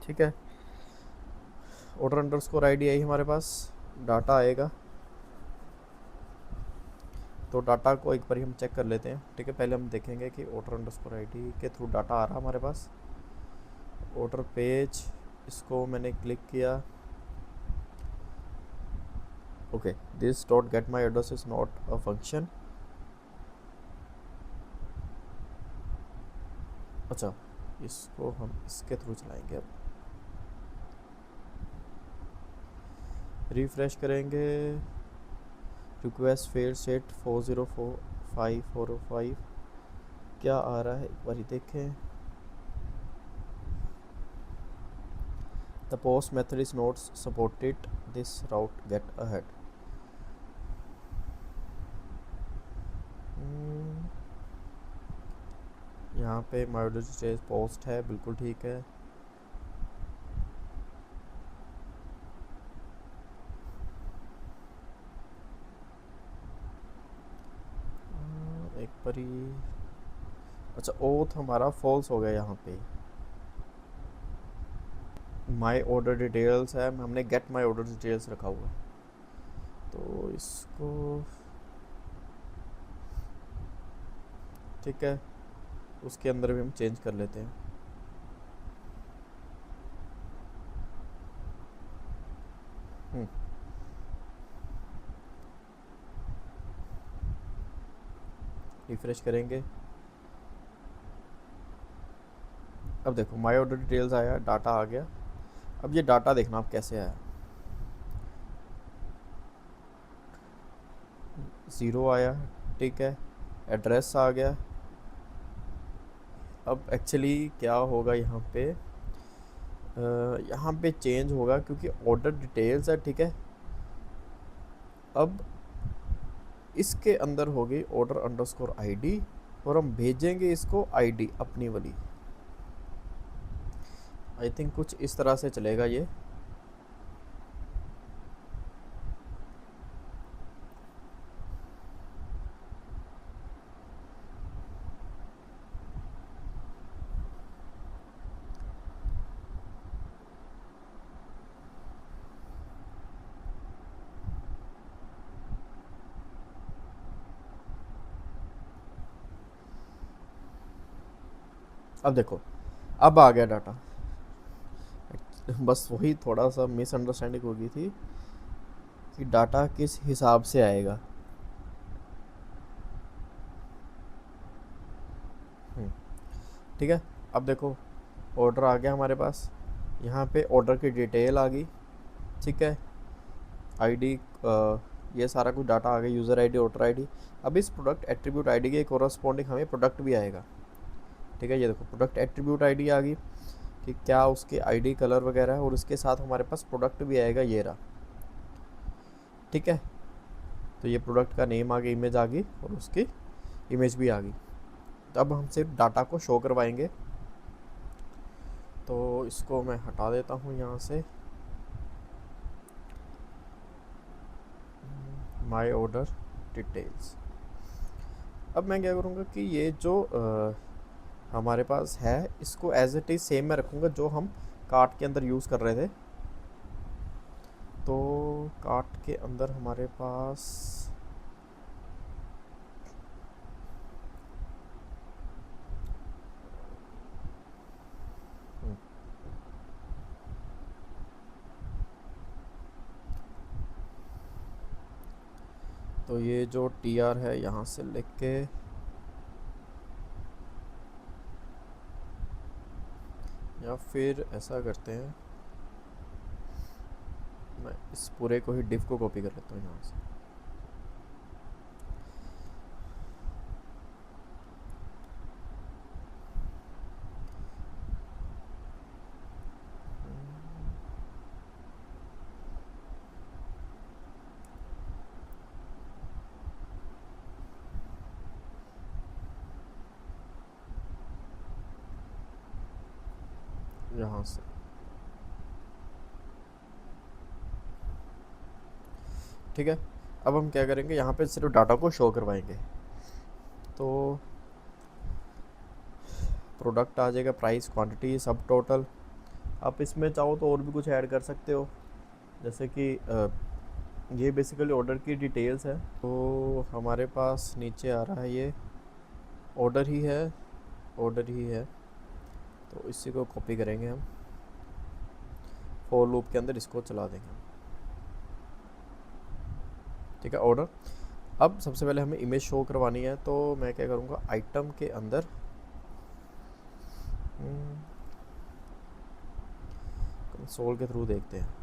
S1: ठीक है, ऑर्डर अंडरस्कोर आईडी आई हमारे पास, डाटा आएगा। तो डाटा को एक बार हम चेक कर लेते हैं, ठीक है। पहले हम देखेंगे कि ऑर्डर अंडरस्कोर आईडी के थ्रू डाटा आ रहा हमारे पास। ऑर्डर पेज, इसको मैंने क्लिक किया, okay, this dot get my address is not a function. अच्छा, इसको हम इसके थ्रू चलाएंगे। अब रिफ्रेश करेंगे, रिक्वेस्ट फेल सेट 4045 क्या आ रहा है एक बार देखें। The post method is not supported, this route get ahead. यहाँ पे माय ऑर्डर डिटेल्स पोस्ट है, बिल्कुल ठीक है। एक बारी, अच्छा ओथ हमारा फॉल्स हो गया यहाँ पे। माय ऑर्डर डिटेल्स है, हमने गेट माय ऑर्डर डिटेल्स रखा हुआ है। तो इसको ठीक है, उसके अंदर भी हम चेंज कर लेते हैं। रिफ्रेश करेंगे, अब देखो माय ऑर्डर डिटेल्स आया, डाटा आ गया। अब ये डाटा देखना आप कैसे आया, 0 आया, ठीक है। एड्रेस आ गया। अब एक्चुअली क्या होगा यहाँ पे, यहाँ पे चेंज होगा क्योंकि ऑर्डर डिटेल्स है, ठीक है। अब इसके अंदर होगी ऑर्डर अंडरस्कोर आईडी और हम भेजेंगे इसको आईडी अपनी वाली। आई थिंक कुछ इस तरह से चलेगा ये। अब देखो, अब आ गया डाटा। बस वही थोड़ा सा मिसअंडरस्टैंडिंग हो गई थी कि डाटा किस हिसाब से आएगा। ठीक है, अब देखो ऑर्डर आ गया हमारे पास, यहाँ पे ऑर्डर की डिटेल आ गई, ठीक है। आईडी, ये सारा कुछ डाटा आ गया, यूज़र आईडी, ऑर्डर आईडी। अब इस प्रोडक्ट एट्रीब्यूट आईडी के कोरस्पॉन्डिंग हमें प्रोडक्ट भी आएगा, ठीक है। ये देखो प्रोडक्ट एट्रीब्यूट आईडी आ गई कि क्या उसके आईडी कलर वगैरह है, और उसके साथ हमारे पास प्रोडक्ट भी आएगा, ये रहा, ठीक है। तो ये प्रोडक्ट का नेम आ गया, इमेज आ गई और उसकी इमेज भी आ गई। तो अब हम सिर्फ डाटा को शो करवाएंगे, तो इसको मैं हटा देता हूँ यहाँ से, माय ऑर्डर डिटेल्स। अब मैं क्या करूँगा कि ये जो हमारे पास है इसको एज इट इज़ सेम मैं रखूँगा जो हम कार्ट के अंदर यूज़ कर रहे थे। तो कार्ट के अंदर हमारे पास तो ये जो TR है यहाँ से लिख के या फिर ऐसा करते हैं, मैं इस पूरे को ही डिव को कॉपी कर लेता हूँ यहाँ से। यहाँ से ठीक है। अब हम क्या करेंगे, यहाँ पे सिर्फ डाटा को शो करवाएंगे। तो प्रोडक्ट आ जाएगा, प्राइस, क्वांटिटी, सब टोटल। आप इसमें चाहो तो और भी कुछ ऐड कर सकते हो, जैसे कि ये बेसिकली ऑर्डर की डिटेल्स है। तो हमारे पास नीचे आ रहा है ये ऑर्डर ही है, ऑर्डर ही है। तो इसी को कॉपी करेंगे हम, फॉर लूप के अंदर इसको चला देंगे, ठीक है। ऑर्डर, अब सबसे पहले हमें इमेज शो करवानी है, तो मैं क्या करूँगा, आइटम के अंदर कंसोल के थ्रू देखते हैं।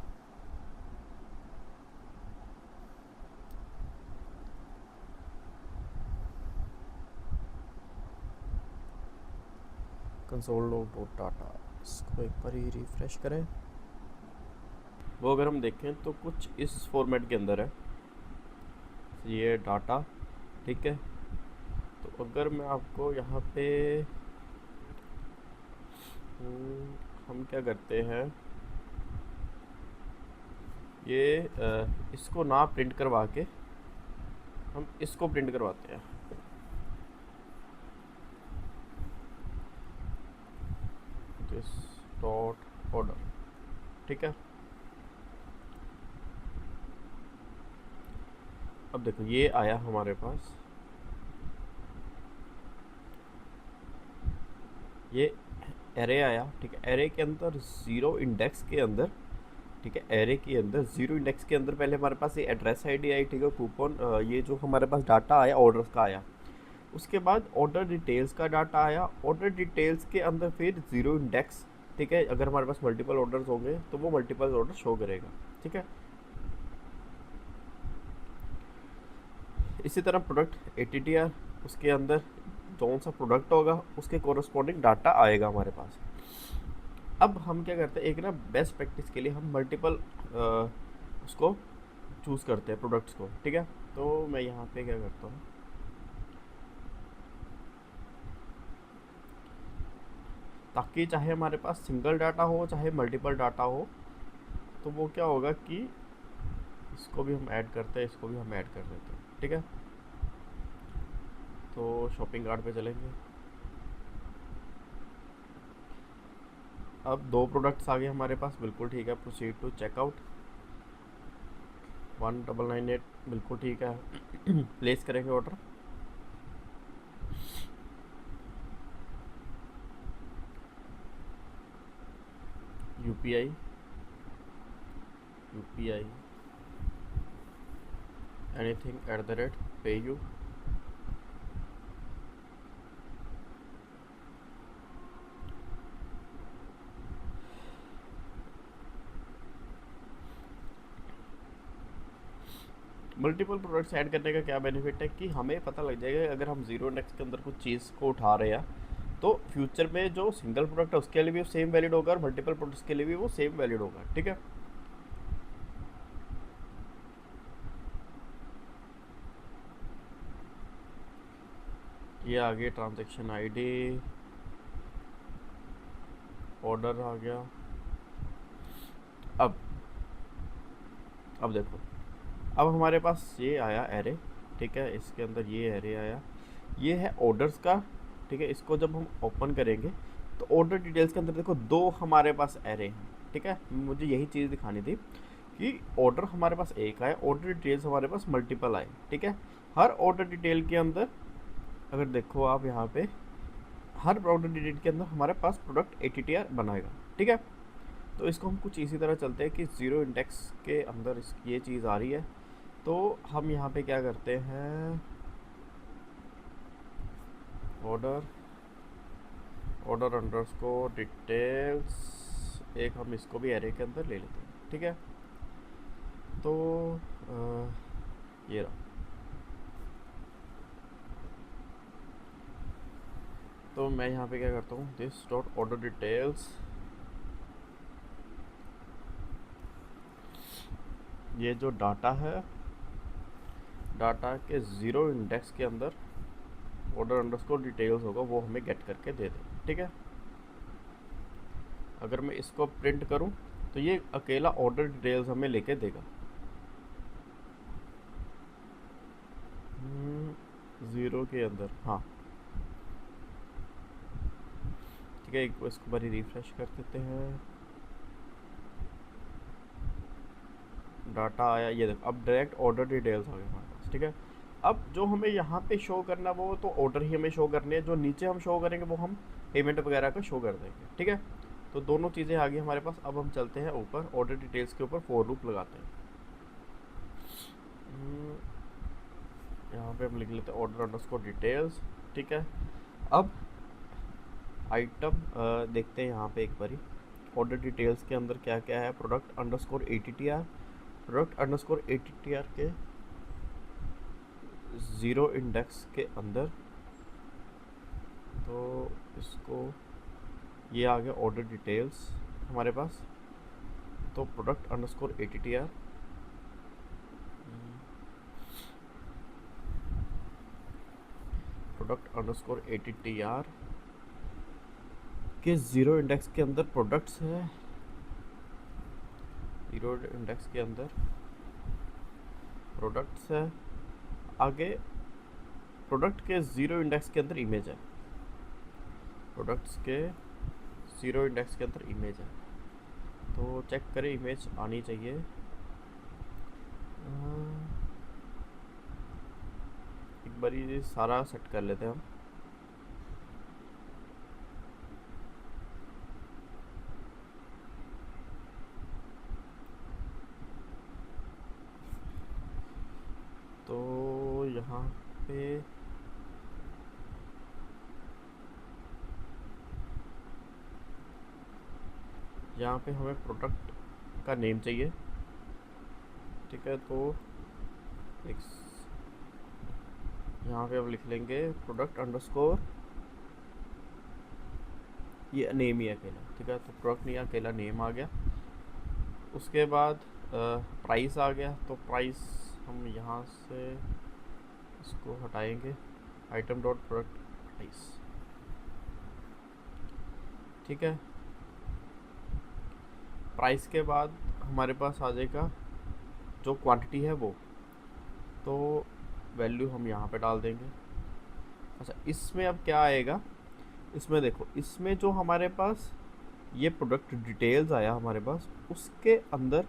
S1: कंसोल डॉट डाटा, इसको एक बार ही रिफ्रेश करें। वो अगर हम देखें तो कुछ इस फॉर्मेट के अंदर है ये डाटा, ठीक है। तो अगर मैं आपको यहाँ पे हम क्या करते हैं, ये इसको ना प्रिंट करवा के हम इसको प्रिंट करवाते हैं। दिस डॉट ऑर्डर, ठीक है। अब देखो ये आया हमारे पास, ये एरे आया, ठीक है। एरे के अंदर ज़ीरो इंडेक्स के अंदर, ठीक है, एरे के अंदर ज़ीरो इंडेक्स के अंदर पहले हमारे पास ये एड्रेस आईडी आई, ठीक है, कूपन, ये जो हमारे पास डाटा आया ऑर्डर्स का आया। उसके बाद ऑर्डर डिटेल्स का डाटा आया, ऑर्डर डिटेल्स के अंदर फिर ज़ीरो इंडेक्स, ठीक है। अगर हमारे पास मल्टीपल ऑर्डर्स होंगे तो वो मल्टीपल ऑर्डर शो करेगा, ठीक है। इसी तरह प्रोडक्ट ATTR, उसके अंदर कौन सा प्रोडक्ट होगा उसके कोरस्पॉन्डिंग डाटा आएगा हमारे पास। अब हम क्या करते हैं, एक ना बेस्ट प्रैक्टिस के लिए हम मल्टीपल उसको चूज़ करते हैं प्रोडक्ट्स को, ठीक है। तो मैं यहाँ पे क्या करता हूँ, ताकि चाहे हमारे पास सिंगल डाटा हो चाहे मल्टीपल डाटा हो, तो वो क्या होगा कि इसको भी हम ऐड करते हैं, इसको भी हम ऐड कर देते हैं, ठीक है। तो शॉपिंग कार्ट पे चलेंगे। अब 2 प्रोडक्ट्स आ गए हमारे पास, बिल्कुल ठीक है। Proceed to checkout. 1998 बिल्कुल ठीक है। प्लेस करेंगे order. UPI UPI anything at the rate पे यू। मल्टीपल प्रोडक्ट्स ऐड करने का क्या बेनिफिट है कि हमें पता लग जाएगा अगर हम जीरो इंडेक्स के अंदर कुछ चीज़ को उठा रहे हैं, तो फ्यूचर में जो सिंगल प्रोडक्ट है उसके लिए भी सेम वैलिड होगा और मल्टीपल प्रोडक्ट्स के लिए भी वो सेम वैलिड होगा, ठीक है। ये आ गया ट्रांजैक्शन आईडी, ऑर्डर आ गया। अब अब देखो, अब हमारे पास ये आया एरे, ठीक है। इसके अंदर ये एरे आया, ये है ऑर्डर्स का, ठीक है। इसको जब हम ओपन करेंगे तो ऑर्डर डिटेल्स के अंदर देखो 2 हमारे पास एरे हैं, ठीक है। मुझे यही चीज़ दिखानी थी कि ऑर्डर हमारे पास एक आए, ऑर्डर डिटेल्स हमारे पास मल्टीपल आए, ठीक है। हर ऑर्डर डिटेल के अंदर अगर देखो आप यहाँ पे, हर ऑर्डर डिटेल के अंदर हमारे पास प्रोडक्ट ATTR बनाएगा, ठीक है। तो इसको हम कुछ इसी तरह चलते हैं कि ज़ीरो इंडेक्स के अंदर इस ये चीज़ आ रही है, तो हम यहाँ पे क्या करते हैं, ऑर्डर अंडरस्कोर डिटेल्स, एक हम इसको भी एरे के अंदर ले लेते हैं, ठीक है। तो ये रहा। तो मैं यहाँ पे क्या करता हूँ, दिस डॉट ऑर्डर डिटेल्स, ये जो डाटा है, डाटा के ज़ीरो इंडेक्स के अंदर ऑर्डर अंडरस्कोर डिटेल्स होगा, वो हमें गेट करके दे दे, ठीक है। अगर मैं इसको प्रिंट करूं तो ये अकेला ऑर्डर डिटेल्स हमें लेके देगा। ज़ीरो के अंदर, हाँ ठीक है। एक इसको बारी रिफ्रेश कर देते हैं, डाटा आया, ये देखो अब डायरेक्ट ऑर्डर डिटेल्स आ गए हमारे पास, ठीक है। अब जो हमें यहाँ पे शो करना वो तो ऑर्डर ही हमें शो करनी है, जो नीचे हम शो करेंगे वो हम पेमेंट वगैरह का शो कर देंगे, ठीक है। तो दोनों चीज़ें आ गई हमारे पास। अब हम चलते हैं ऊपर, ऑर्डर डिटेल्स के ऊपर फॉर लूप लगाते हैं। यहाँ पे हम लिख लेते हैं ऑर्डर अंडरस्कोर डिटेल्स, ठीक है। अब आइटम देखते हैं यहाँ पे एक बारी, ऑर्डर डिटेल्स के अंदर क्या क्या है। Product underscore ATTR, product underscore ATTR के ज़ीरो इंडेक्स के अंदर, तो इसको ये आ गया ऑर्डर डिटेल्स हमारे पास। तो product underscore ATTR, product underscore ATTR के ज़ीरो इंडेक्स के अंदर प्रोडक्ट्स है, ज़ीरो इंडेक्स के अंदर प्रोडक्ट्स है। आगे प्रोडक्ट के ज़ीरो इंडेक्स के अंदर इमेज है, प्रोडक्ट्स के ज़ीरो इंडेक्स के अंदर इमेज है। तो चेक करें, इमेज आनी चाहिए। एक बार ये सारा सेट कर लेते हैं हम। तो यहाँ पे हमें प्रोडक्ट का नेम चाहिए, ठीक है। तो एक यहाँ पे हम लिख लेंगे प्रोडक्ट अंडरस्कोर ये नेम ही है अकेला, ठीक है। तो प्रोडक्ट नहीं अकेला नेम आ गया। उसके बाद प्राइस आ गया। तो प्राइस हम यहाँ से इसको हटाएंगे, आइटम डॉट प्रोडक्ट प्राइस, ठीक है। प्राइस के बाद हमारे पास आ जाएगा जो क्वांटिटी है वो, तो वैल्यू हम यहाँ पे डाल देंगे। अच्छा, इसमें अब क्या आएगा, इसमें देखो, इसमें जो हमारे पास ये प्रोडक्ट डिटेल्स आया हमारे पास, उसके अंदर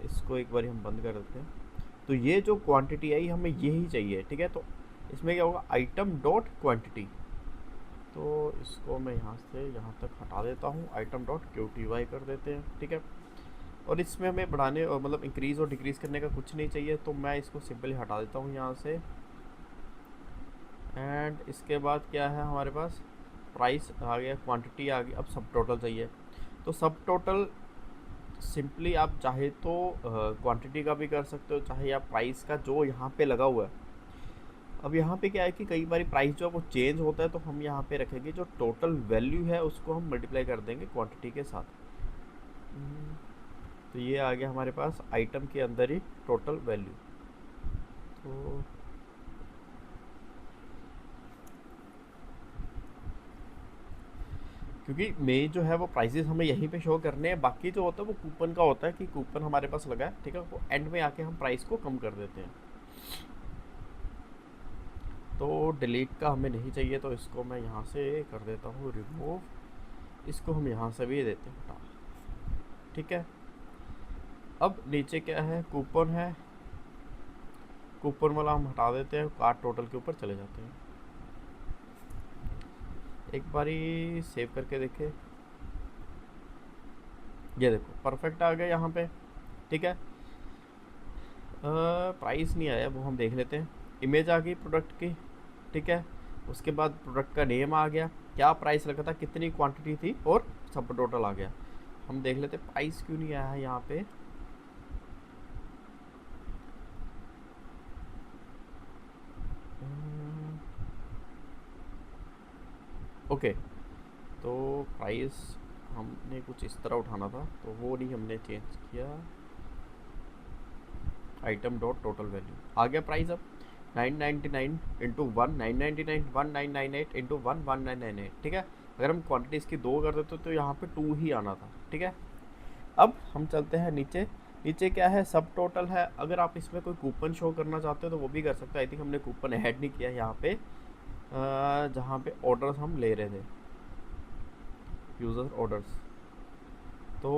S1: इसको एक बार हम बंद कर देते हैं। तो ये जो क्वांटिटी आई हमें यही चाहिए, ठीक है। तो इसमें क्या होगा, आइटम डॉट क्वांटिटी। तो इसको मैं यहाँ से यहाँ तक हटा देता हूँ, आइटम डॉट QTY कर देते हैं, ठीक है। और इसमें हमें बढ़ाने और मतलब इंक्रीज़ और डिक्रीज़ करने का कुछ नहीं चाहिए, तो मैं इसको सिंपली हटा देता हूँ यहाँ से। एंड इसके बाद क्या है हमारे पास, प्राइस आ गया, क्वांटिटी आ गई, अब सब टोटल चाहिए। तो सब टोटल सिंपली आप चाहे तो क्वांटिटी का भी कर सकते हो, चाहे आप प्राइस का जो यहाँ पे लगा हुआ है। अब यहाँ पे क्या है कि कई बार प्राइस जो है वो चेंज होता है, तो हम यहाँ पे रखेंगे जो टोटल वैल्यू है उसको हम मल्टीप्लाई कर देंगे क्वांटिटी के साथ। तो ये आ गया हमारे पास आइटम के अंदर ही टोटल वैल्यू। तो क्योंकि मेन जो है वो प्राइसेस हमें यहीं पे शो करने हैं, बाकी जो होता है वो कूपन का होता है कि कूपन हमारे पास लगा है, ठीक है। वो एंड में आके हम प्राइस को कम कर देते हैं। तो डिलीट का हमें नहीं चाहिए, तो इसको मैं यहाँ से कर देता हूँ रिमूव, इसको हम यहाँ से भी देते हैं हटा, ठीक है। अब नीचे क्या है, कूपन है, कूपन वाला हम हटा देते हैं, कार्ट टोटल के ऊपर चले जाते हैं। एक बारी सेव करके देखें, ये देखो परफेक्ट आ गया यहाँ पे, ठीक है। प्राइस नहीं आया, वो हम देख लेते हैं। इमेज आ गई प्रोडक्ट की, ठीक है। उसके बाद प्रोडक्ट का नेम आ गया, क्या प्राइस लगा था, कितनी क्वांटिटी थी, और सब टोटल आ गया। हम देख लेते प्राइस क्यों नहीं आया है यहाँ पे। ओके, तो प्राइस हमने कुछ इस तरह उठाना था, तो वो नहीं हमने चेंज किया। आइटम डॉट टोटल वैल्यू आ गया प्राइस। अब 999 इंटू 1 999, 1998 इंटू 1 1998, ठीक है। अगर हम क्वांटिटी इसकी 2 कर देते तो यहाँ पे 2 ही आना था, ठीक है। अब हम चलते हैं नीचे। नीचे क्या है, सब टोटल है। अगर आप इसमें कोई कूपन शो करना चाहते हो तो वो भी कर सकते हैं। आई थिंक हमने कूपन ऐड नहीं किया यहाँ पे, जहाँ पे ऑर्डर्स हम ले रहे थे, यूज़र ऑर्डर्स। तो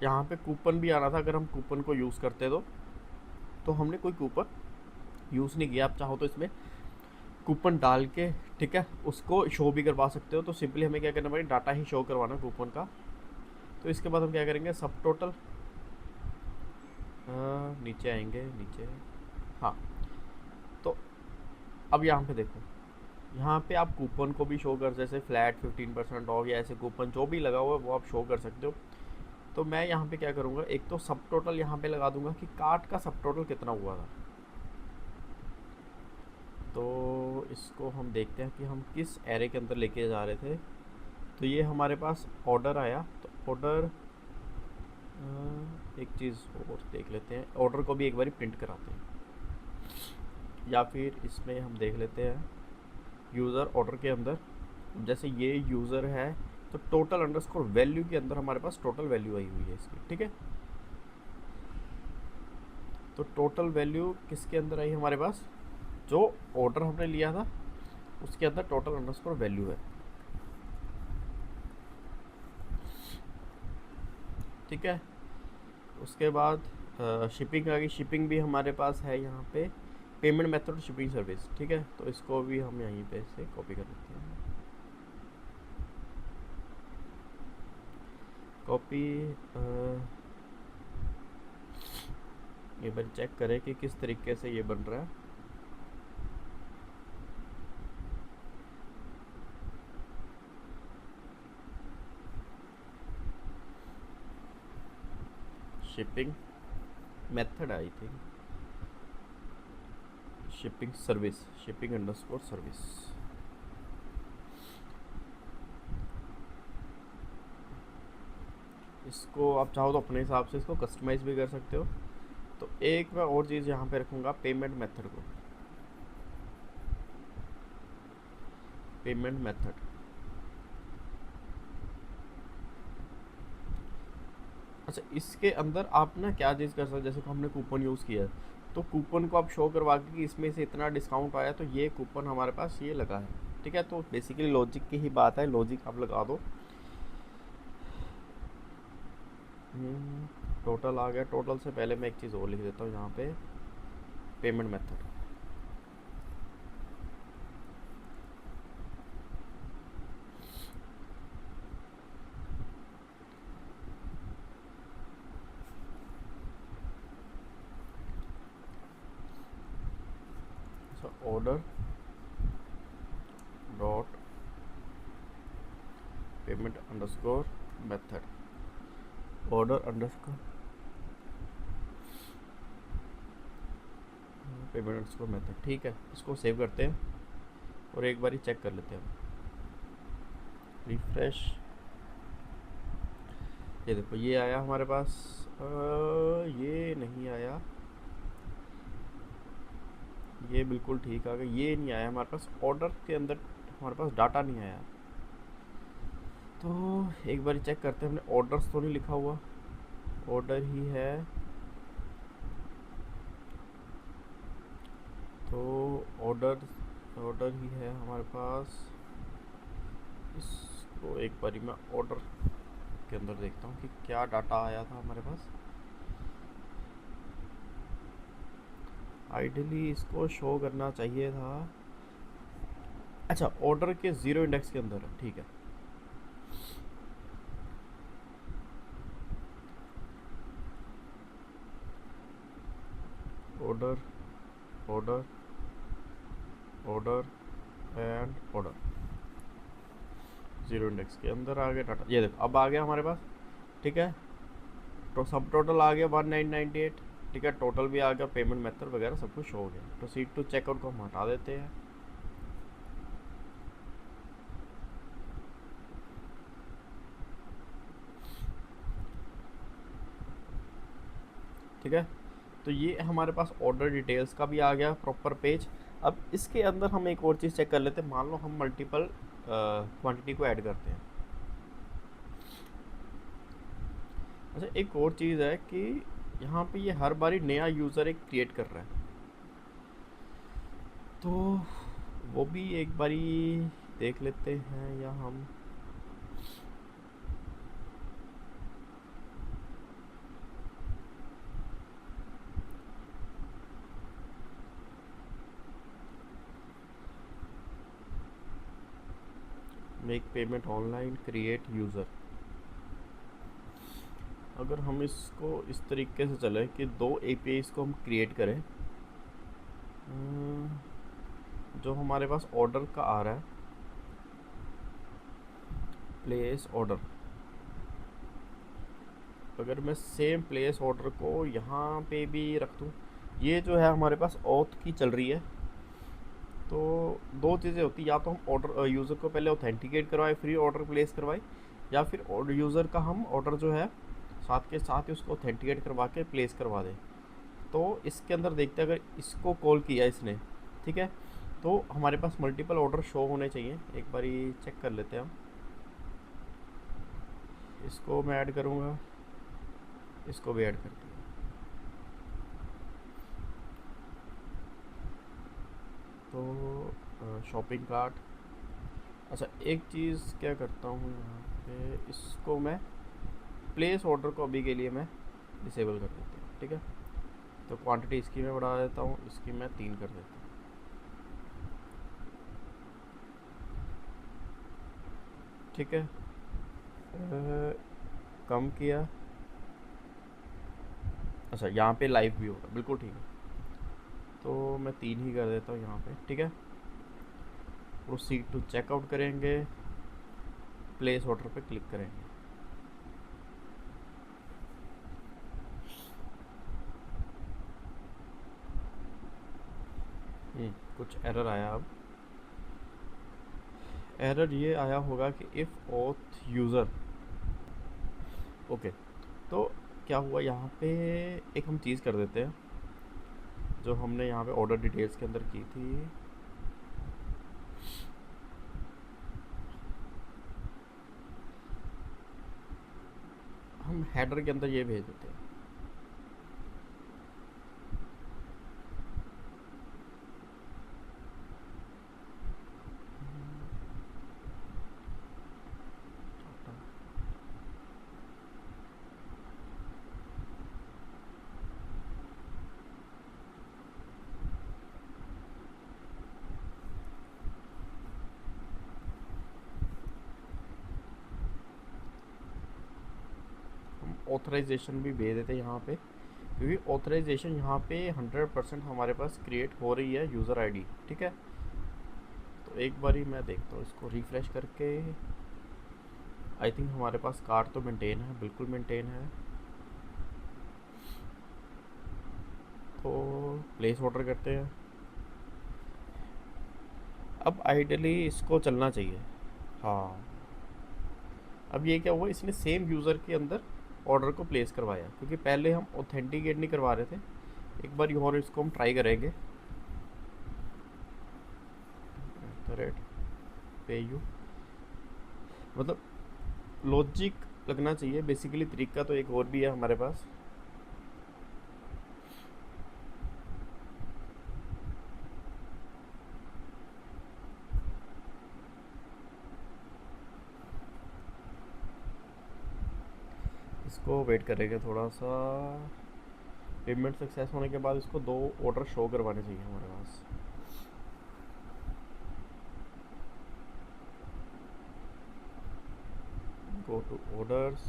S1: यहाँ पे कूपन भी आना था, अगर हम कूपन को यूज़ करते तो हमने कोई कूपन यूज़ नहीं किया। आप चाहो तो इसमें कूपन डाल के, ठीक है, उसको शो भी करवा सकते हो। तो सिंपली हमें क्या करना पड़ेगा, डाटा ही शो करवाना कूपन का। तो इसके बाद हम क्या करेंगे, सब टोटल, नीचे आएंगे, नीचे, हाँ। तो अब यहाँ पे देखो, यहाँ पे आप कूपन को भी शो कर, जैसे फ्लैट 15% ऑफ या ऐसे कूपन जो भी लगा हुआ है वो आप शो कर सकते हो। तो मैं यहाँ पे क्या करूँगा, एक तो सब टोटल यहाँ पे लगा दूंगा कि कार्ट का सब टोटल कितना हुआ था। तो इसको हम देखते हैं कि हम किस एरे के अंदर लेके जा रहे थे। तो ये हमारे पास ऑर्डर आया, तो ऑर्डर, एक चीज़ और देख लेते हैं, ऑर्डर को भी एक बार प्रिंट कराते हैं, या फिर इसमें हम देख लेते हैं यूज़र ऑर्डर के अंदर। जैसे ये यूज़र है, तो टोटल अंडरस्कोर वैल्यू के अंदर हमारे पास टोटल वैल्यू आई हुई है इसकी, ठीक है। तो टोटल वैल्यू किसके अंदर आई हमारे पास, जो ऑर्डर हमने लिया था उसके अंदर टोटल अंडरस्कोर वैल्यू है, ठीक है। उसके बाद शिपिंग आ गई, शिपिंग भी हमारे पास है यहाँ पे, पेमेंट मेथड शिपिंग सर्विस, ठीक है। तो इसको भी हम यहीं पे से कॉपी कर लेते हैं, कॉपी। ये बार चेक करें कि किस तरीके से ये बन रहा है। Shipping method I think, shipping service, shipping underscore service, इसको आप चाहो तो अपने हिसाब से इसको कस्टमाइज़ भी कर सकते हो। तो एक मैं और चीज़ यहाँ पे रखूँगा, पेमेंट मेथड को, पेमेंट मेथड। अच्छा, इसके अंदर आप ना क्या चीज़ कर सकते हो, जैसे कि हमने कूपन यूज़ किया है, तो कूपन को आप शो करवा के कि इसमें से इतना डिस्काउंट आया, तो ये कूपन हमारे पास ये लगा है, ठीक है। तो बेसिकली लॉजिक की ही बात है, लॉजिक आप लगा दो। टोटल आ गया। टोटल से पहले मैं एक चीज़ और लिख देता हूँ यहाँ पे, payment method. Order dot payment underscore method, order underscore payment underscore method, ठीक है। इसको सेव करते हैं और एक बार चेक कर लेते हैं, रिफ्रेश। ये देखो ये आया हमारे पास, ये नहीं आया, ये बिल्कुल ठीक आ गया, ये नहीं आया हमारे पास, ऑर्डर के अंदर हमारे पास डाटा नहीं आया। तो एक बार चेक करते हैं, हमने ऑर्डर्स तो नहीं लिखा हुआ, ऑर्डर ही है, तो ऑर्डर ही है हमारे पास। इसको एक बार मैं ऑर्डर के अंदर देखता हूँ कि क्या डाटा आया था हमारे पास। आइडियली इसको शो करना चाहिए था, अच्छा ऑर्डर के 0 इंडेक्स के अंदर है, ठीक है। Order order order and order 0 index के अंदर आ गया डाटा, ये देखो अब आ गया हमारे पास, ठीक है। तो सब टोटल आ गया 1998, ठीक है। टोटल भी आ गया, पेमेंट मेथड वगैरह सब कुछ हो गया। प्रोसीड टू चेकआउट को हम हटा देते हैं, ठीक है। तो ये हमारे पास ऑर्डर डिटेल्स का भी आ गया प्रॉपर पेज। अब इसके अंदर हम एक और चीज़ चेक कर लेते हैं, मान लो हम मल्टीपल क्वांटिटी को ऐड करते हैं। अच्छा एक और चीज़ है कि यहाँ पे ये हर बारी नया यूज़र एक क्रिएट कर रहा है, तो वो भी एक बारी देख लेते हैं, या हम make payment online create user. अगर हम इसको इस तरीके से चले कि 2 APIs को हम क्रिएट करें, जो हमारे पास ऑर्डर का आ रहा है, प्लेस ऑर्डर, अगर मैं सेम प्लेस ऑर्डर को यहाँ पे भी रख दूँ, ये जो है हमारे पास ऑथ की चल रही है। तो दो चीज़ें होती, या तो हम ऑर्डर यूज़र को पहले ऑथेंटिकेट करवाए, फ्री ऑर्डर प्लेस करवाए, या फिर यूज़र का हम ऑर्डर जो है साथ के साथ ही उसको ऑथेंटिकेट करवा के प्लेस करवा दें। तो इसके अंदर देखते हैं, अगर इसको कॉल किया इसने, ठीक है, तो हमारे पास मल्टीपल ऑर्डर शो होने चाहिए। एक बार चेक कर लेते हैं हम, इसको मैं ऐड करूँगा, इसको भी ऐड कर दिया। तो शॉपिंग कार्ट, अच्छा एक चीज़ क्या करता हूँ यहाँ पे, इसको मैं प्लेस ऑर्डर को अभी के लिए मैं डिसेबल कर देता हूँ, ठीक है। तो क्वांटिटी इसकी मैं बढ़ा देता हूँ, इसकी मैं 3 कर देता हूँ, ठीक है। कम किया, अच्छा यहाँ पे लाइव भी होगा, बिल्कुल ठीक है। तो मैं 3 ही कर देता हूँ यहाँ पे, ठीक है। प्रोसीड टू चेकआउट करेंगे, प्लेस ऑर्डर पे क्लिक करेंगे, कुछ एरर आया। अब एरर ये आया होगा कि इफ़ ऑथ यूज़र, ओके तो क्या हुआ यहाँ पे, एक हम चीज़ कर देते हैं जो हमने यहाँ पे ऑर्डर डिटेल्स के अंदर की थी। हम हेडर के अंदर ये भेज देते हैं। हम ऑथराइजेशन भी भेज देते हैं यहाँ पे, क्योंकि ऑथराइजेशन यहाँ पे 100% हमारे पास क्रिएट हो रही है यूज़र आईडी। ठीक है, तो एक बारी मैं देखता हूँ इसको रिफ्रेश करके। आई थिंक हमारे पास कार्ड तो मेंटेन है, बिल्कुल मेंटेन है। तो प्लेस ऑर्डर करते हैं। अब आइडियली इसको चलना चाहिए। हाँ, अब ये क्या हुआ, इसने सेम यूज़र के अंदर ऑर्डर को प्लेस करवाया, क्योंकि पहले हम ऑथेंटिकेट नहीं करवा रहे थे। एक बार और इसको हम ट्राई करेंगे। रेट पे यू, मतलब लॉजिक लगना चाहिए बेसिकली। तरीका तो एक और भी है हमारे पास। इसको वेट करेंगे थोड़ा सा। पेमेंट सक्सेस होने के बाद इसको 2 ऑर्डर शो करवाने चाहिए हमारे पास। गो टू ऑर्डर्स,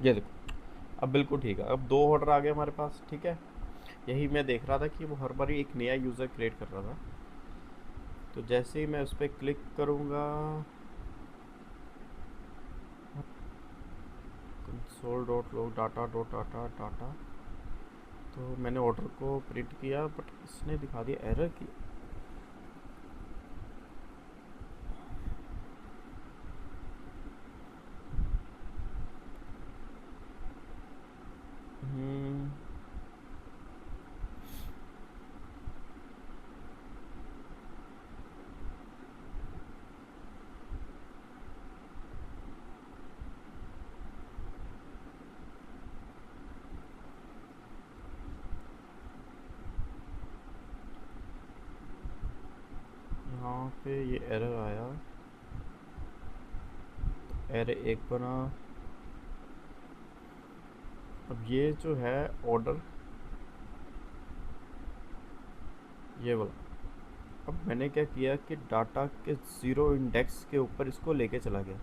S1: ये देखो अब बिल्कुल ठीक है। अब 2 ऑर्डर आ गए हमारे पास। ठीक है, यही मैं देख रहा था कि वो हर बार एक नया यूज़र क्रिएट कर रहा था। तो जैसे ही मैं उस पर क्लिक करूँगा, console dot log data dot data data, तो मैंने ऑर्डर को प्रिंट किया बट इसने दिखा दिया एरर की। यहाँ पे ये एरर आया, एरर एक बना। अब ये जो है ऑर्डर, ये वाला, अब मैंने क्या किया कि डाटा के 0 इंडेक्स के ऊपर इसको लेके चला गया।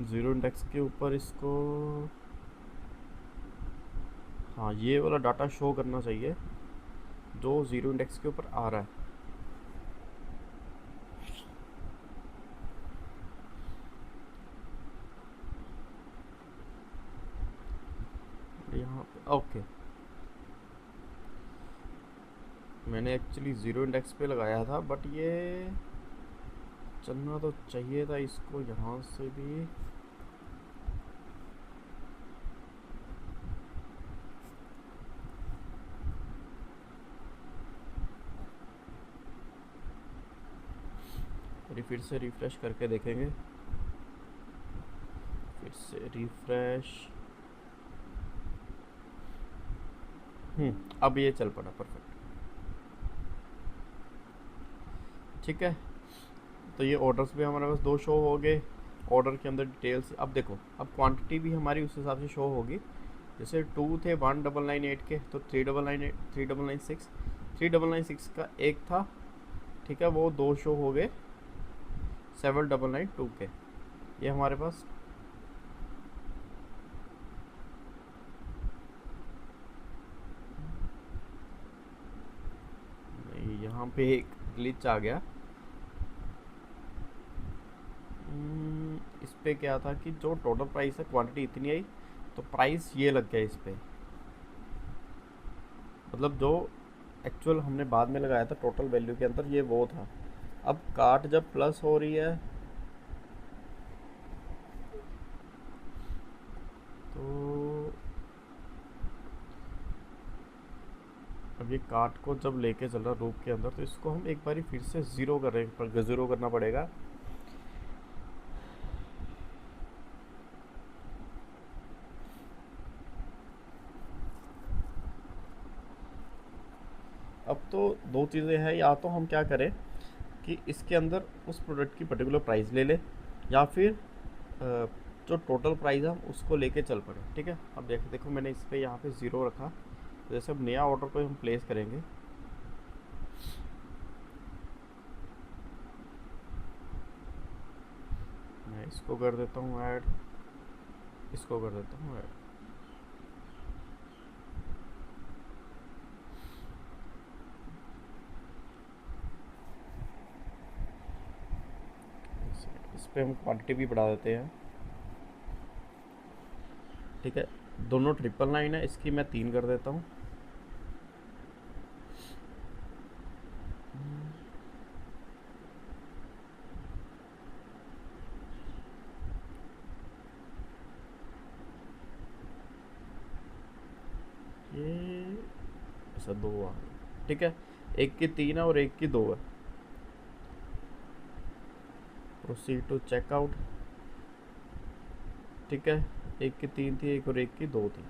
S1: ज़ीरो इंडेक्स के ऊपर इसको, हाँ ये वाला डाटा शो करना चाहिए जो 0 इंडेक्स के ऊपर आ रहा है। यहाँ पे ओके, मैंने एक्चुअली 0 इंडेक्स पे लगाया था बट ये चलना तो चाहिए था इसको यहाँ से भी। फिर से रिफ्रेश करके देखेंगे, फिर से रिफ्रेश। अब ये चल पड़ा परफेक्ट। ठीक है, तो ये ऑर्डर्स भी हमारे पास 2 शो हो गए। ऑर्डर के अंदर डिटेल्स, अब देखो अब क्वांटिटी भी हमारी उस हिसाब से शो होगी। जैसे 2 थे 1998 के, तो 3998 3996 3996 का एक था। ठीक है, वो 2 शो हो गए 7992 के। ये हमारे पास नहीं, यहाँ पे एक ग्लिच आ गया। इस पे क्या था कि जो टोटल प्राइस है क्वांटिटी इतनी आई, तो प्राइस ये लग गया इस पे। मतलब जो एक्चुअल हमने बाद में लगाया था टोटल वैल्यू के अंदर ये वो था। अब काट जब प्लस हो रही है तो अब ये काट को जब लेके चल रहा लूप के अंदर, तो इसको हम एक बारी फिर से ज़ीरो ज़ीरो करना पड़ेगा। अब तो दो चीज़ें हैं, या तो हम क्या करें कि इसके अंदर उस प्रोडक्ट की पर्टिकुलर प्राइस ले ले, या फिर जो टोटल प्राइस है हम उसको लेके चल पड़े। ठीक है, अब देखो मैंने इस पर यहाँ पे ज़ीरो रखा। तो जैसे अब नया ऑर्डर को हम प्लेस करेंगे, मैं इसको कर देता हूँ ऐड, इसको कर देता हूँ ऐड। इस पर हम क्वांटिटी भी बढ़ा देते हैं। ठीक है, दोनों 999 है, इसकी मैं 3 कर देता हूँ। ये ऐसा 2 आ गया। ठीक है, एक की 3 है और एक की 2 है। Proceed to checkout. ठीक है, एक की 3 थी, एक और एक की 2 थी।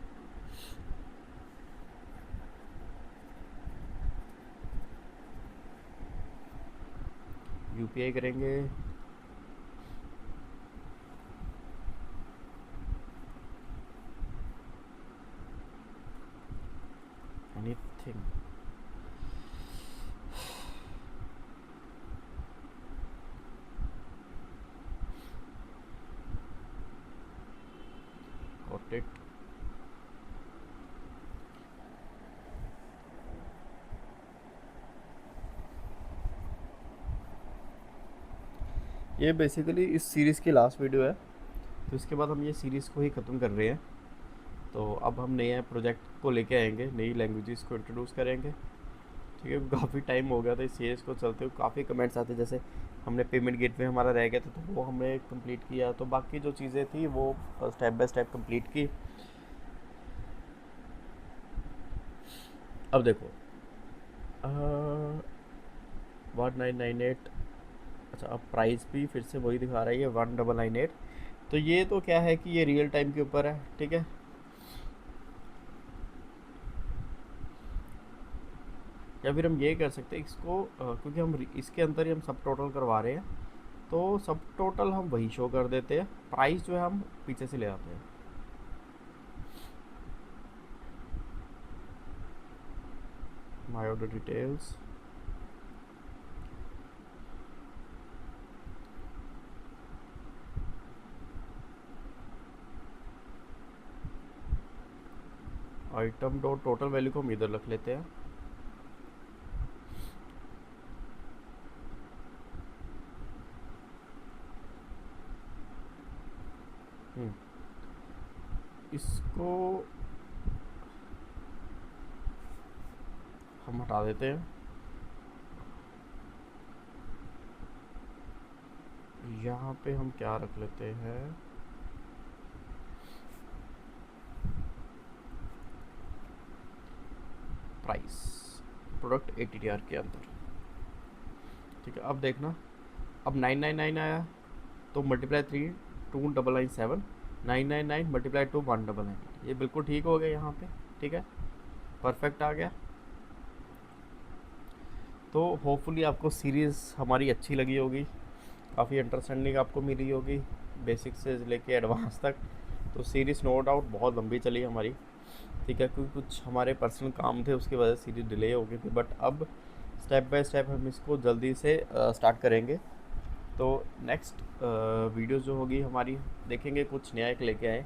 S1: यूपीआई करेंगे, एनीथिंग। Got it. ये बेसिकली इस सीरीज़ की लास्ट वीडियो है, तो इसके बाद हम ये सीरीज़ को ही ख़त्म कर रहे हैं। तो अब हम नए प्रोजेक्ट को लेके आएंगे, नई लैंग्वेजेस को इंट्रोड्यूस करेंगे। ठीक है, काफ़ी टाइम हो गया था इस सीरीज़ को चलते हुए, काफ़ी कमेंट्स आते, जैसे हमने पेमेंट गेटवे हमारा रह गया था तो वो हमने कंप्लीट किया, तो बाकी जो चीज़ें थी वो स्टेप बाय स्टेप कंप्लीट की। अब देखो 1998, अच्छा अब प्राइस भी फिर से वही दिखा रहा है, ये 1998। तो ये तो क्या है कि ये रियल टाइम के ऊपर है। ठीक है, या फिर हम ये कर सकते हैं इसको, क्योंकि हम इसके अंदर ही हम सब टोटल करवा रहे हैं, तो सब टोटल हम वही शो कर देते हैं, प्राइस जो है हम पीछे से ले आते हैं। My order details, item dot total value को हम इधर रख लेते हैं। इसको हम हटा देते हैं। यहाँ पे हम क्या रख लेते हैं, प्राइस प्रोडक्ट ATTR के अंदर। ठीक है, अब देखना, अब 999 आया तो मल्टीप्लाई 3 2997, 999 मल्टीप्लाई 2 199, ये बिल्कुल ठीक हो गया यहाँ पे। ठीक है, परफेक्ट आ गया। तो होपफुली आपको सीरीज़ हमारी अच्छी लगी होगी, काफ़ी अंडरस्टैंडिंग आपको मिली होगी बेसिक से लेके एडवांस तक। तो सीरीज़ नो डाउट बहुत लंबी चली हमारी। ठीक है, क्योंकि कुछ हमारे पर्सनल काम थे उसकी वजह से सीरीज़ डिले हो गई थी, बट अब स्टेप बाय स्टेप हम इसको जल्दी से स्टार्ट करेंगे। तो नेक्स्ट वीडियो जो होगी हमारी, देखेंगे कुछ नया एक लेके आए।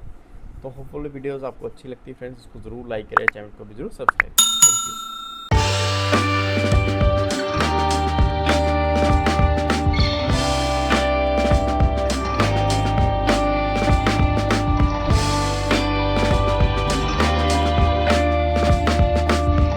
S1: तो होपफुली वीडियोज़ आपको अच्छी लगती है फ्रेंड्स, इसको ज़रूर लाइक करें, चैनल को भी ज़रूर सब्सक्राइब करें।